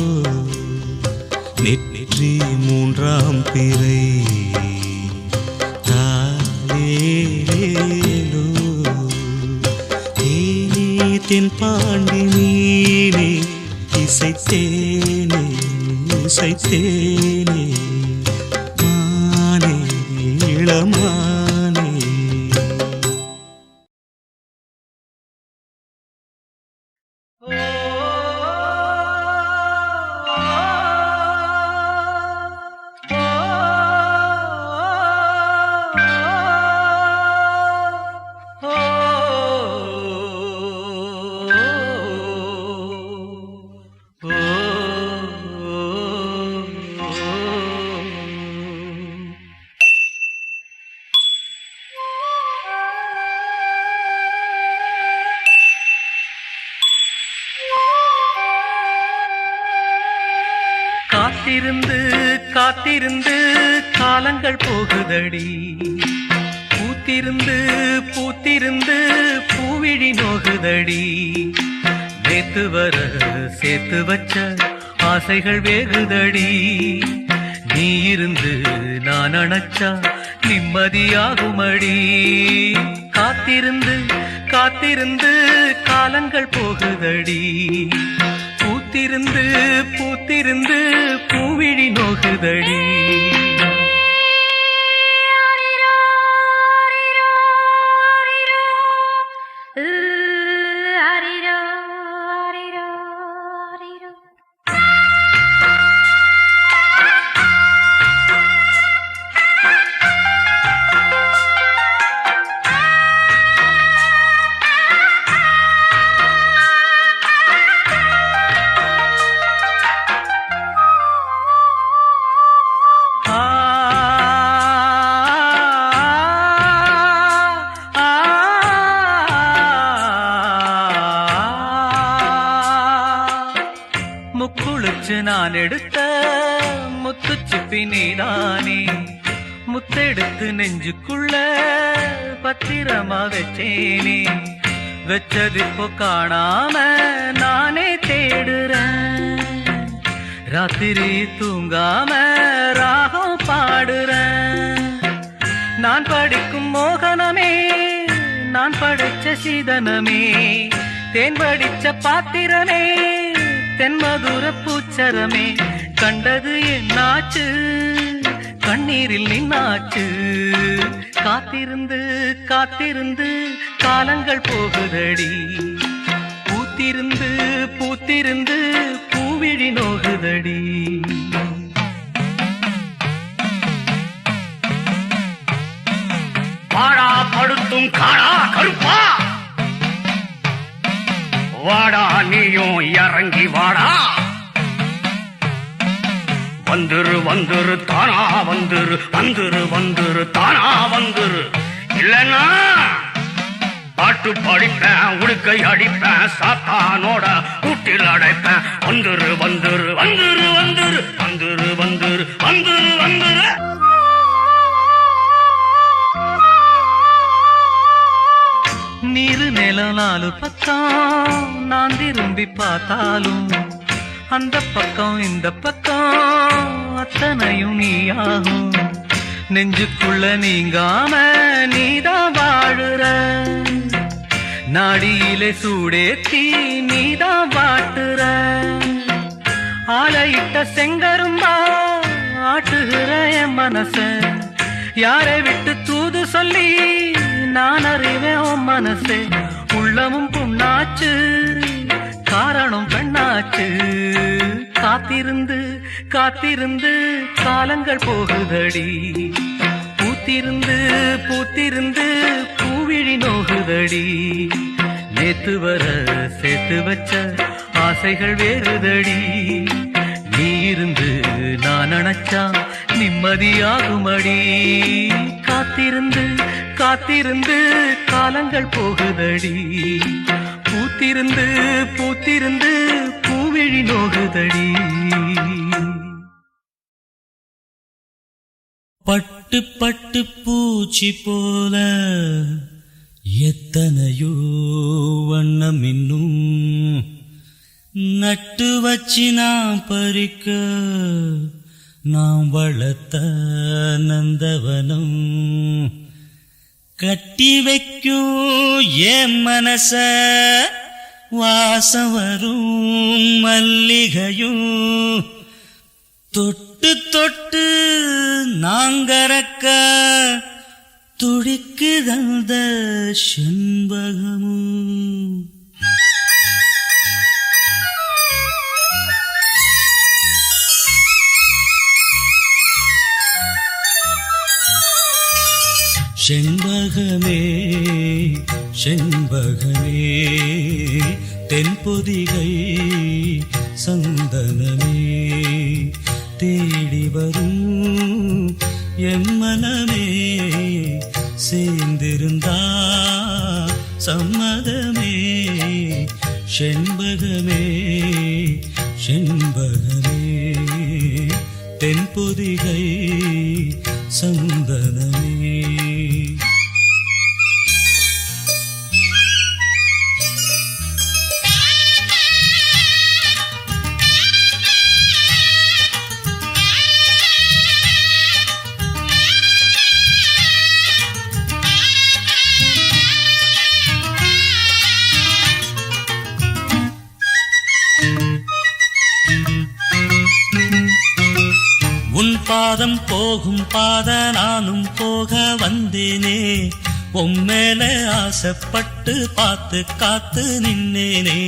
நெற்றி மூன்றாம் பிறை தாலேலோ தேனே தென் பாண்டி நீனே இசைத்தேனே இசைத்தேனே மானே இளமானே காத்திருந்து காத்திருந்து காலங்கள் போகுதடி பூத்திருந்து பூத்திருந்து பூவிழி நோகுதடி நேத்து வர சேர்த்து வச்ச ஆசைகள் வேகுதடி நீ இருந்து நான் அணைச்சா நிம்மதியாகுமடி காத்திருந்து காத்திருந்து காலங்கள் போகுதடி பூத்திருந்து பூத்திருந்து பூவிழி நோகுதடி நான் எடுத்த முத்து சிப்பி நீதானே முத்தெடுத்து நெஞ்சுக்குள்ள பத்திரமா வச்சேனே வச்சதிப்போ காணாம நானே தேடுறேன் ராத்திரி தூங்காம ராகம் பாடுறேன் நான் படிக்கும் மோகனமே நான் படைச்ச சீதனமே தேன் படிச்ச பாத்திரமே தென்மதுர பூச்சரமே கண்டது என்னாச்சு கண்ணீரில் நின்னாச்சு காத்திருந்து காத்திருந்து காலங்கள் போகுதடி பூத்திருந்து பூத்திருந்து பூவிழி நோகுதடி வாடா படுத்தும் காடா கருப்பா வாடா நீயும் இறங்கி வாடா வந்துரு வந்துரு தானா வந்துரு வந்துரு வந்துரு தானா வந்துரு இல்லன்னா பாட்டு படிப்பேன் உடுக்கை அடிப்பேன் சாத்தானோட கூட்டில் அடைப்பேன் வந்துரு வந்துரு வந்துரு வந்துரு வந்துரு வந்துரு வந்துரு வந்துரு நீரு நிலம் நாலு பக்கம் நான் திரும்பி பார்த்தாலும் அந்த பக்கம் இந்த பக்கம் அத்தனையும் நீயாகும் நெஞ்சுக்குள்ள நீங்காம நீதான் வாழுற நாடியிலே சூடேத்தி நீதான் வாட்டுற ஆலையிட்ட செங்கரும்பா ஆட்டுகிற என் மனச யாரை விட்டு தூது சொல்லி நான் அறிவேன் உன் மனசே உள்ளமும் புண்ணாச்சு காரணம் பெண்ணாச்சு காத்திருந்து காத்திருந்து காலங்கள் போகுதடி பூத்திருந்து பூத்திருந்து பூவிழி நோகுதடி நேத்து வர சேர்த்து வச்ச ஆசைகள் வேறுதடி நீ இருந்து நான் நினைச்சா நிம்மதியாகுமடி காத்திருந்து காத்திருந்து காலங்கள் போகுதடி பூத்திருந்து பூத்திருந்து பூவிழி நோகுதடி பட்டு பட்டு பூச்சி போல எத்தனையோ வண்ணம் இன்னும் நட்டு வச்சு நாம் பறிக்க நாம் வளர்த்த நந்தவனம் கட்டி வைக்கும் என் மனச வாசம் வரும் மல்லிகையும் தொட்டு தொட்டு நாங்கறக்க துடிக்குதந்த செண்பகமும் செண்பகமே செண்பகமே தென்பொதிகை சந்தனமே தேடி வரும் என் மனமே சேர்ந்திருந்தா சம்மதமே செண்பகமே செண்பகமே தென்பொதிகை சந்தனமே உன் பாதம் போகும் பாத நானும் போக வந்தேனே உம்மேல ஆசைப்பட்டு பார்த்து காத்து நின்னேனே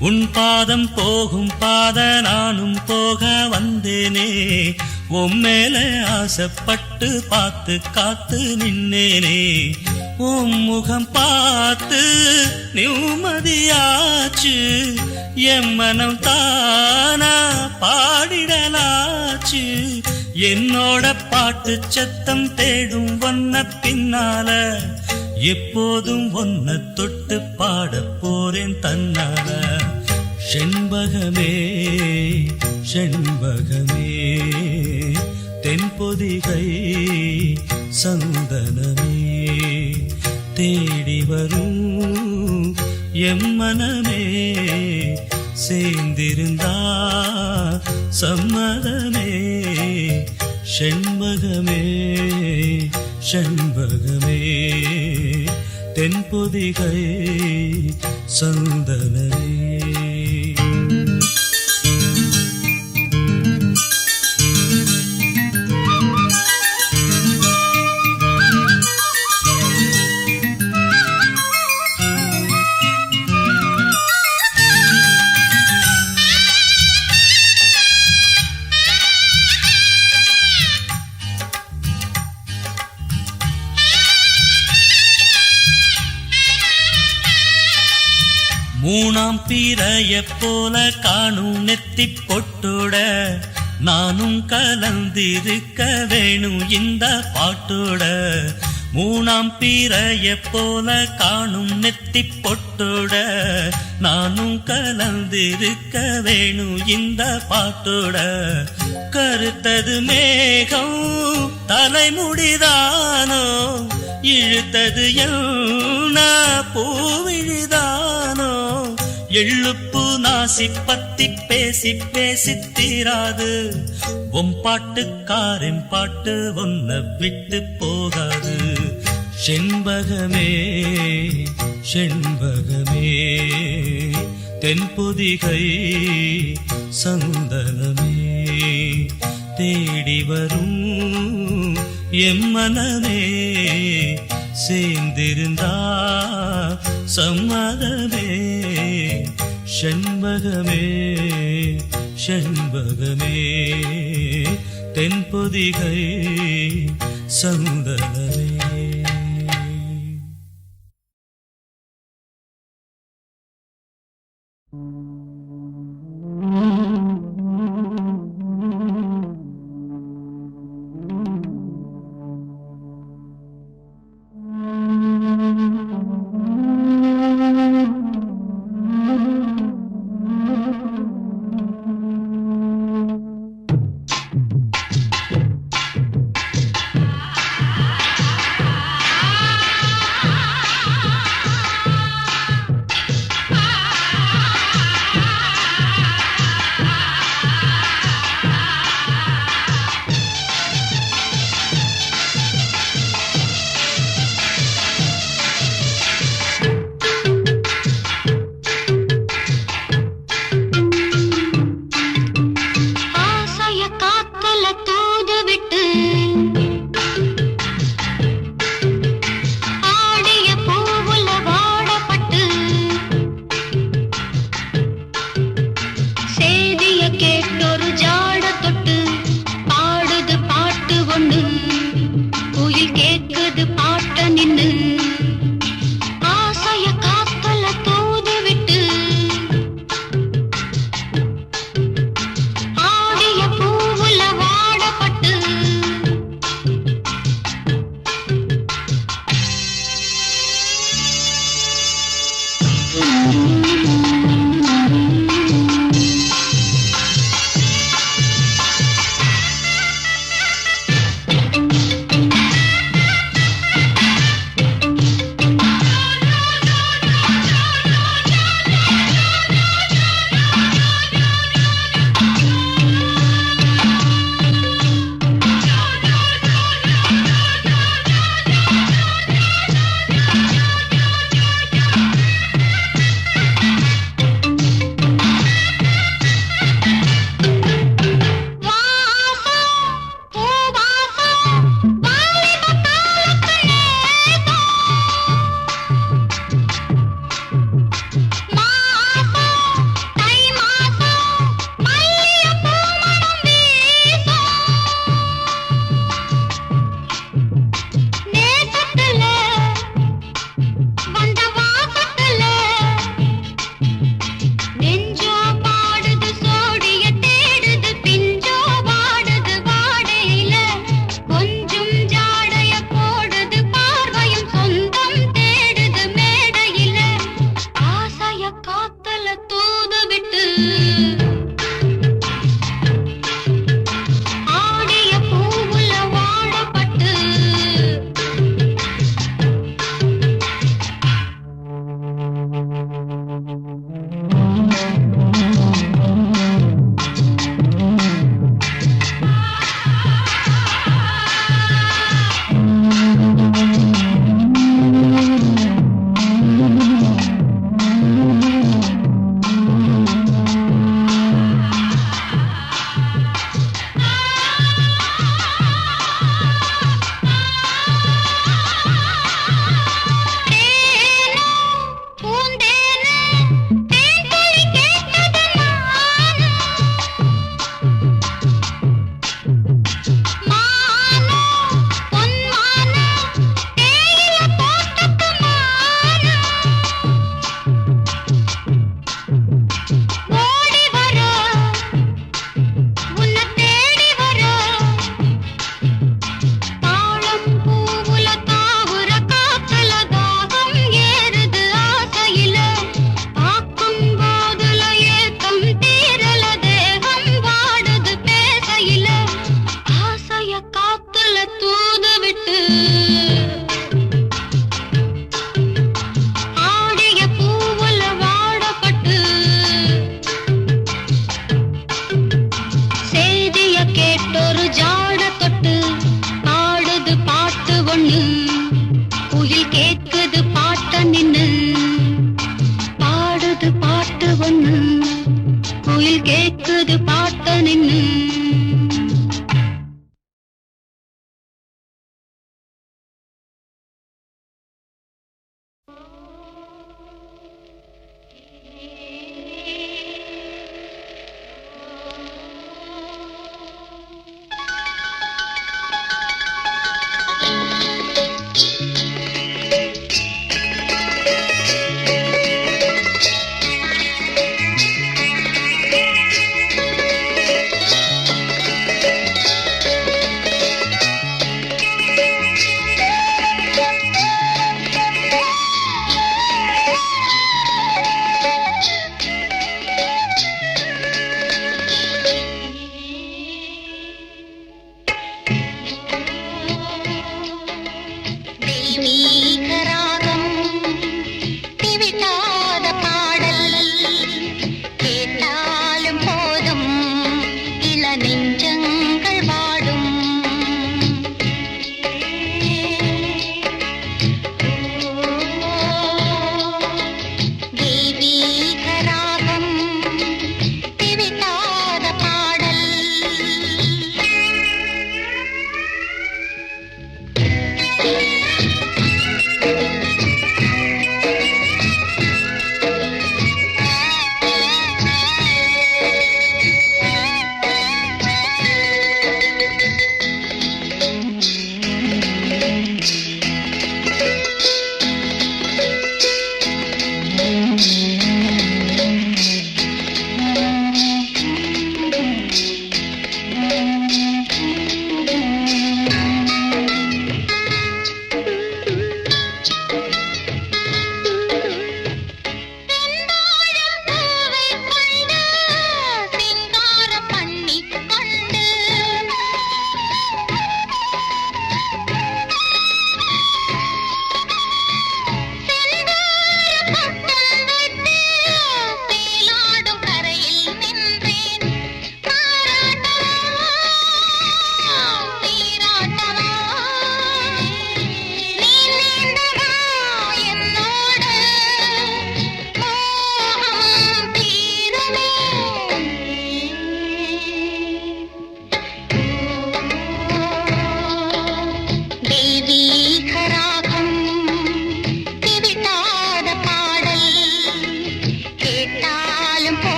உன் பாதம் போகும் பாத நானும் போக வந்தேனே உம்மேல ஆசைப்பட்டு பார்த்து காத்து நின்னேனே உன் முகம் பார்த்து நிம்மதியாச்சு என் மனம் தானா பாடிடலாச்சு என்னோட பாட்டு சத்தம் தேடும் ஒன்ன பின்னால எப்போதும் ஒன்ன தொட்டு பாட போறேன் தன்னால செண்பகமே செண்பகமே தென்பொதிகை சந்தனமே தேடி வரும் எம் மனமே சேர்ந்திருந்தா சம்மதமே செண்பகமே செண்பகமே தென்பொதிகை சந்தனமே மூணாம் பிறைய போல காணும் நெத்தி பொட்டோட நானும் கலந்திருக்க வேணும் இந்த பாட்டோட மூணாம் பிறைய போல காணும் நெத்தி பொட்டோட நானும் கலந்திருக்க வேணும் இந்த பாட்டோட கருத்தது மேகம் தலைமுடிதானோ இழுத்தது என்ன பூவிழிதானோ எள்ளுப்பு நாசி பத்தி பேசி பேசி தீராது உன் பாட்டுக்காரன் பாட்டு ஒன்ன விட்டு போகாது செண்பகமே செண்பகமே தென்பொதிகை சந்தனமே தேடி வரும் எம்மனமே சேர்ந்திருந்தா சம்மதமே செண்பகமே செண்பகமே தென்பொதிகை சந்தனமே. பாட்டு ஒண்ணு குயில் கேக்குது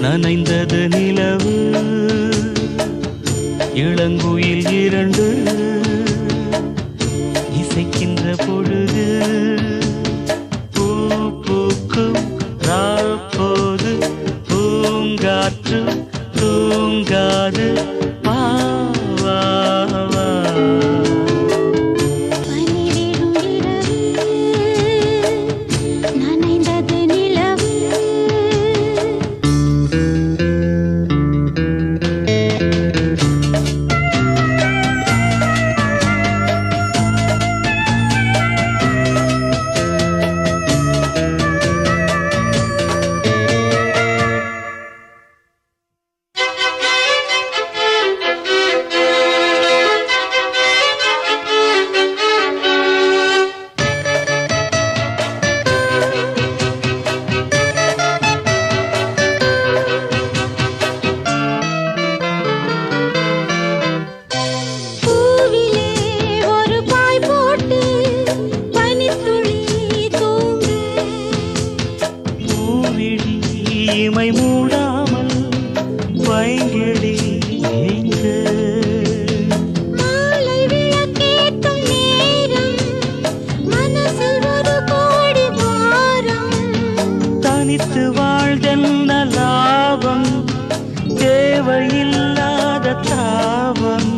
நனைந்தது நிலவு இளங்குயில் இரண்டு இசைக்கின்ற பொழுது பூ பூக்கும் ராப்போது பூங்காற்று தூங்காது வா வா வா. பனிவிடும் இரவு நனைந்தது நிலவு. பூவிலே ஒரு பாய் போட்டு பனித்துளி தூங்கு. பூவிழி இமை மூடாமல் பைங்கிழி ஏங்கு. மாலை விளக்கேற்றும் நேரம் மனசில் ஒரு கோடி பாரம். தனித்து வாழ்தென்ன லாபம் தேவையில்லாத தாபம்.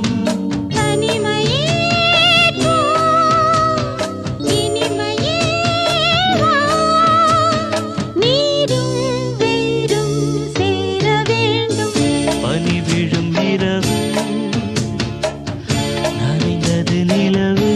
தனிமையே போ, இனிமையே வா. நீரும் வேரும் சேர வேண்டும். பனி விழும் இரவு நனைந்தது நிலவு.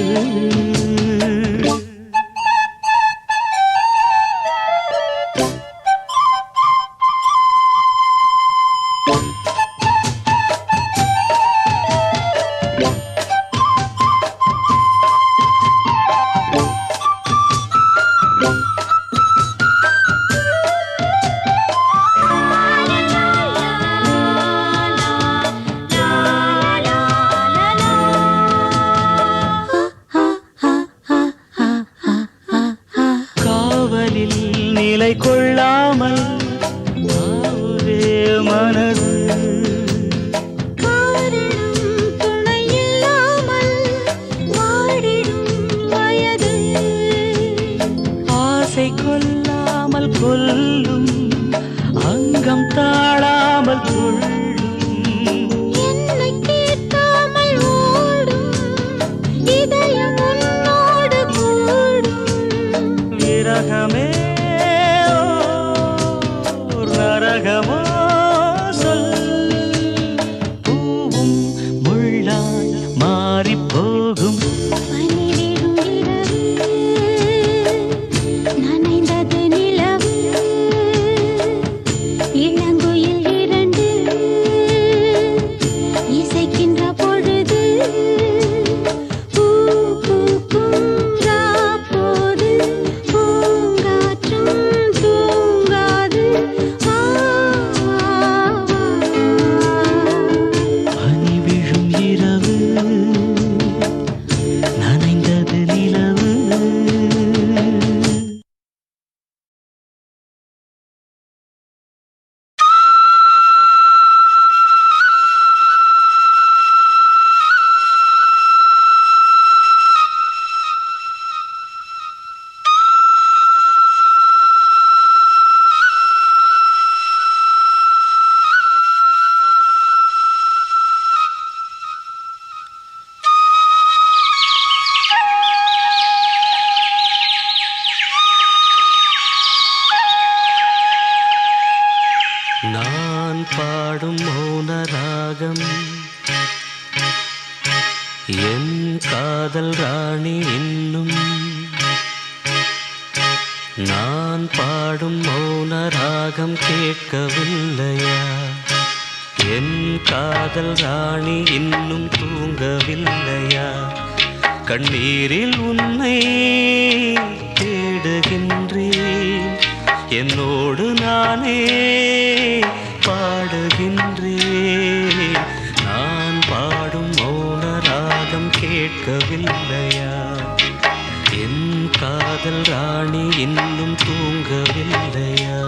காவலில் நிலை கொள்ளாமல் ஆவுதே மனது. காரணம் துணை இல்லாமல் வாடிடும் வயது. ஆசை கொல்லாமல் கொல்லும் அங்கம் தாழாமல் துள்ளும். என்னை கேட்காமல் ஓடும் இதயம் உன்னோடு கூடும். விரகமே ஓர் நரகமோ சொல். பூவும் முள்ளாய் மாறிப் போகும். பனிவிடும் இரவு நனைந்தது நிலவு. இளங்குயில் இரண்டு இசைக்கின்ற பொழுது பூ பூக்கும் ராப்போது பூங்காற்றும் தூங்காது வா வா வா. பனி விழும் இரவு நனைந்தது நிலவு. நான் பாடும் மௌன ராகம் என் காதல் ராணி இன்னும். நான் பாடும் மௌன ராகம் கேட்கவில்லையா? என் காதல் ராணி இன்னும் தூங்கவில்லையா? கண்ணீரில் உன்னை தேடுகின்றேன். என்னோடு நானே பாடுகின்றேன். நான் பாடும் மௌன ராகம் கேட்கவில்லையா? என் காதல் ராணி இன்னும் தூங்கவில்லையா?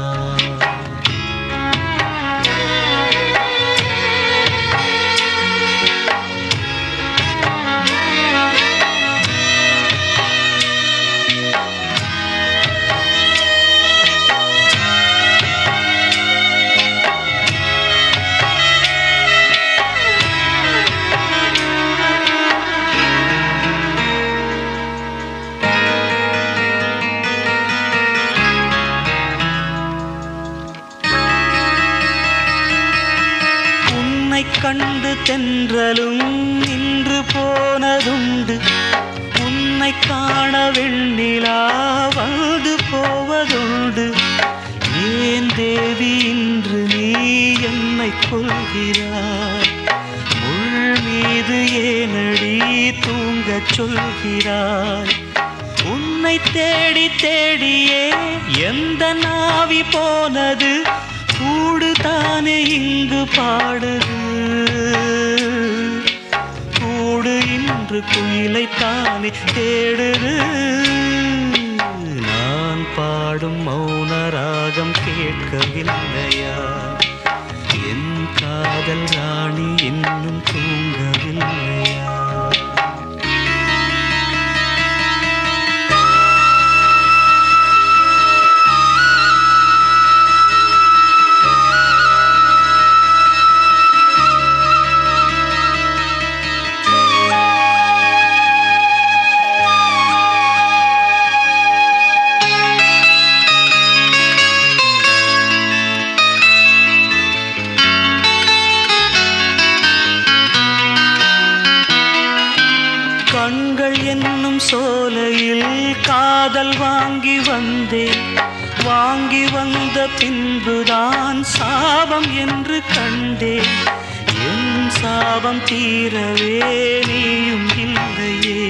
கண்டு தென்றலும் நின்று போனதுண்டு, உன்னை காண வெண்ணிலா வந்து போவதுண்டு. ஏன் தேவி இன்று நீ என்னை கொள்கிறாய், முள் மீது ஏனடி தூங்கச் சொல்கிறாய். உன்னை தேடி தேடியே எந்த நாவி போனது, கூடு தானே இங்கு பாடுது. கூடு இன்று குயிலை தானே தேடுது. நான் பாடும் மௌன ராகம் கேட்கவில்லையா, என் காதல் ராணி இன்னும் தூங்கவில்லையா. கண்கள் என்னும் சோலையில் காதல் வாங்கி வந்தேன், வாங்கி வந்த பின்புதான் சாபம் என்று கண்டேன். என் சாபம் தீரவே நீயும் இல்லையே,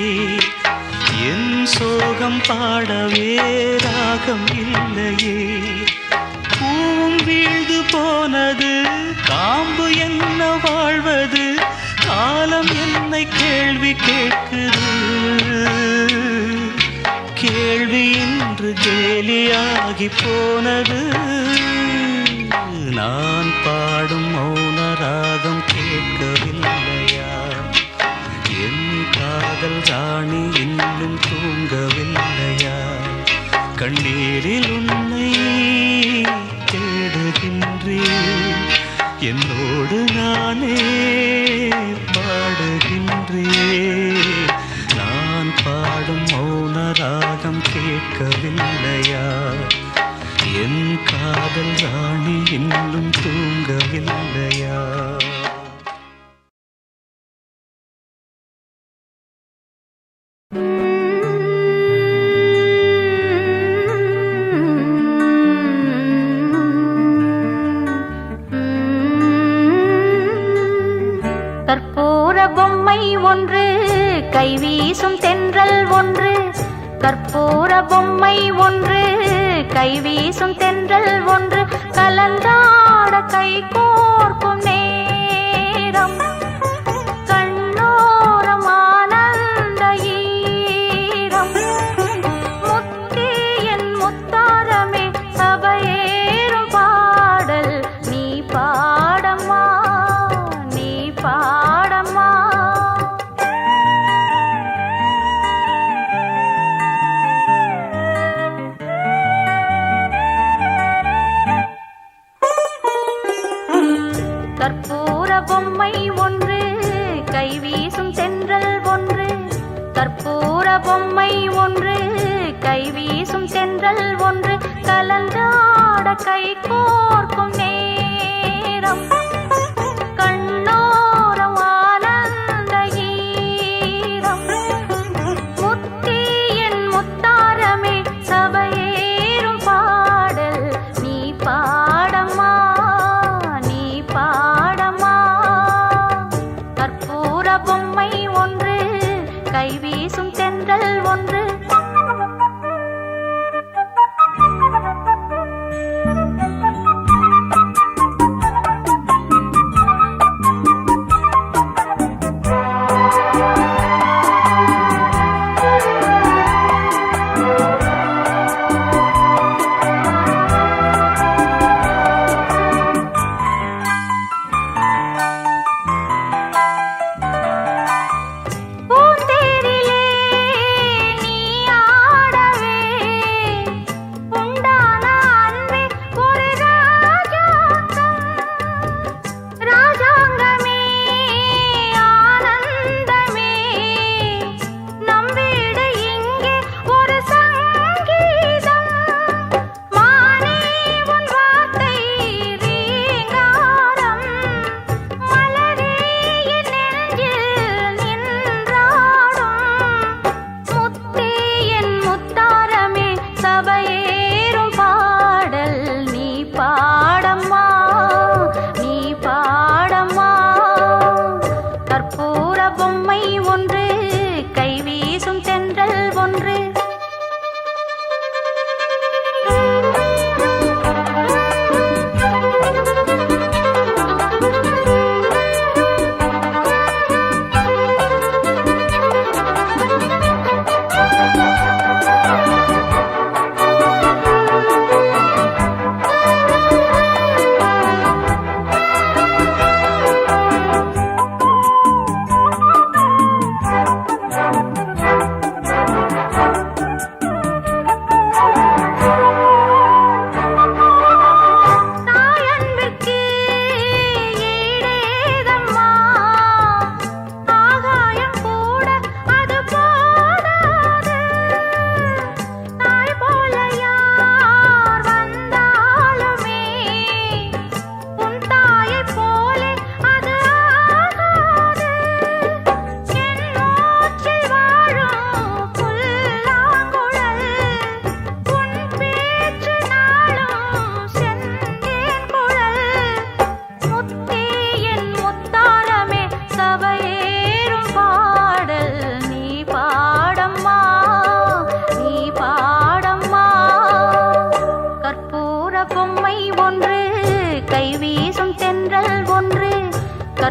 என் சோகம் பாடவே ராகம் இல்லையே. பூவும் வீழ்ந்து போனது, காம்பு என்ன வாழ்வது, காலம் என்னை கேள்வி கேட்குது. கேள்வி இன்று கேலியாகி போனது. நான் பாடும் மௌன ராகம் கேட்கவில்லையா, என் காதல் ராணி இன்னும் தூங்கவில்லையா. கண்ணீரில் உன்னை தேடுகின்றேன், என்னோடு நானே பாடுகின்றேன். நான் பாடும் மௌன ராகம் கேட்கவில்லையா, என் காதல் ராணி இன்னும் தூங்கவில்லையா. கற்பூர பொம்மை ஒன்று, கைவீசும் தென்றல் ஒன்று. கற்பூர பொம்மை ஒன்று, கைவீசும் தென்றல் ஒன்று. கலந்தாட கை கோர்க்கும் நேரம், கண்ணோரம் ஆனந்த ஈரம். முத்தி என் முத்தாரமே, சபையேறும் பாடல் நீ பாடம்மா, நீ பாடம்மா. கற்பூர பொம்மை ஒன்று, கைவீசும் தென்றல் ஒன்று. கற்பூர பொம்மை ஒன்று, கைவீசும் தென்றல் ஒன்று. கலந்தாட கை கோர்க்கும் நேரம், கண்ணோரம் ஆனந்த ஈரம். முத்தி என் முத்தாரமே, சபையேறும் பாடல் நீ பாடம்மா, நீ பாடம்மா. கற்பூர பொம்மை ஒன்று, கைவீசும் தென்றல் ஒன்று.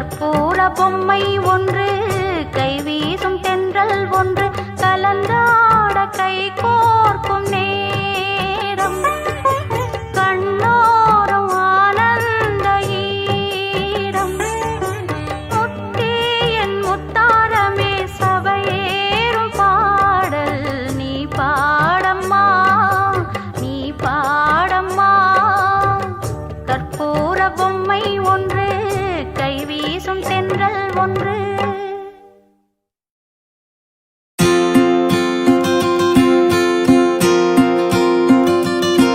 கற்பூர பொம்மை ஒன்று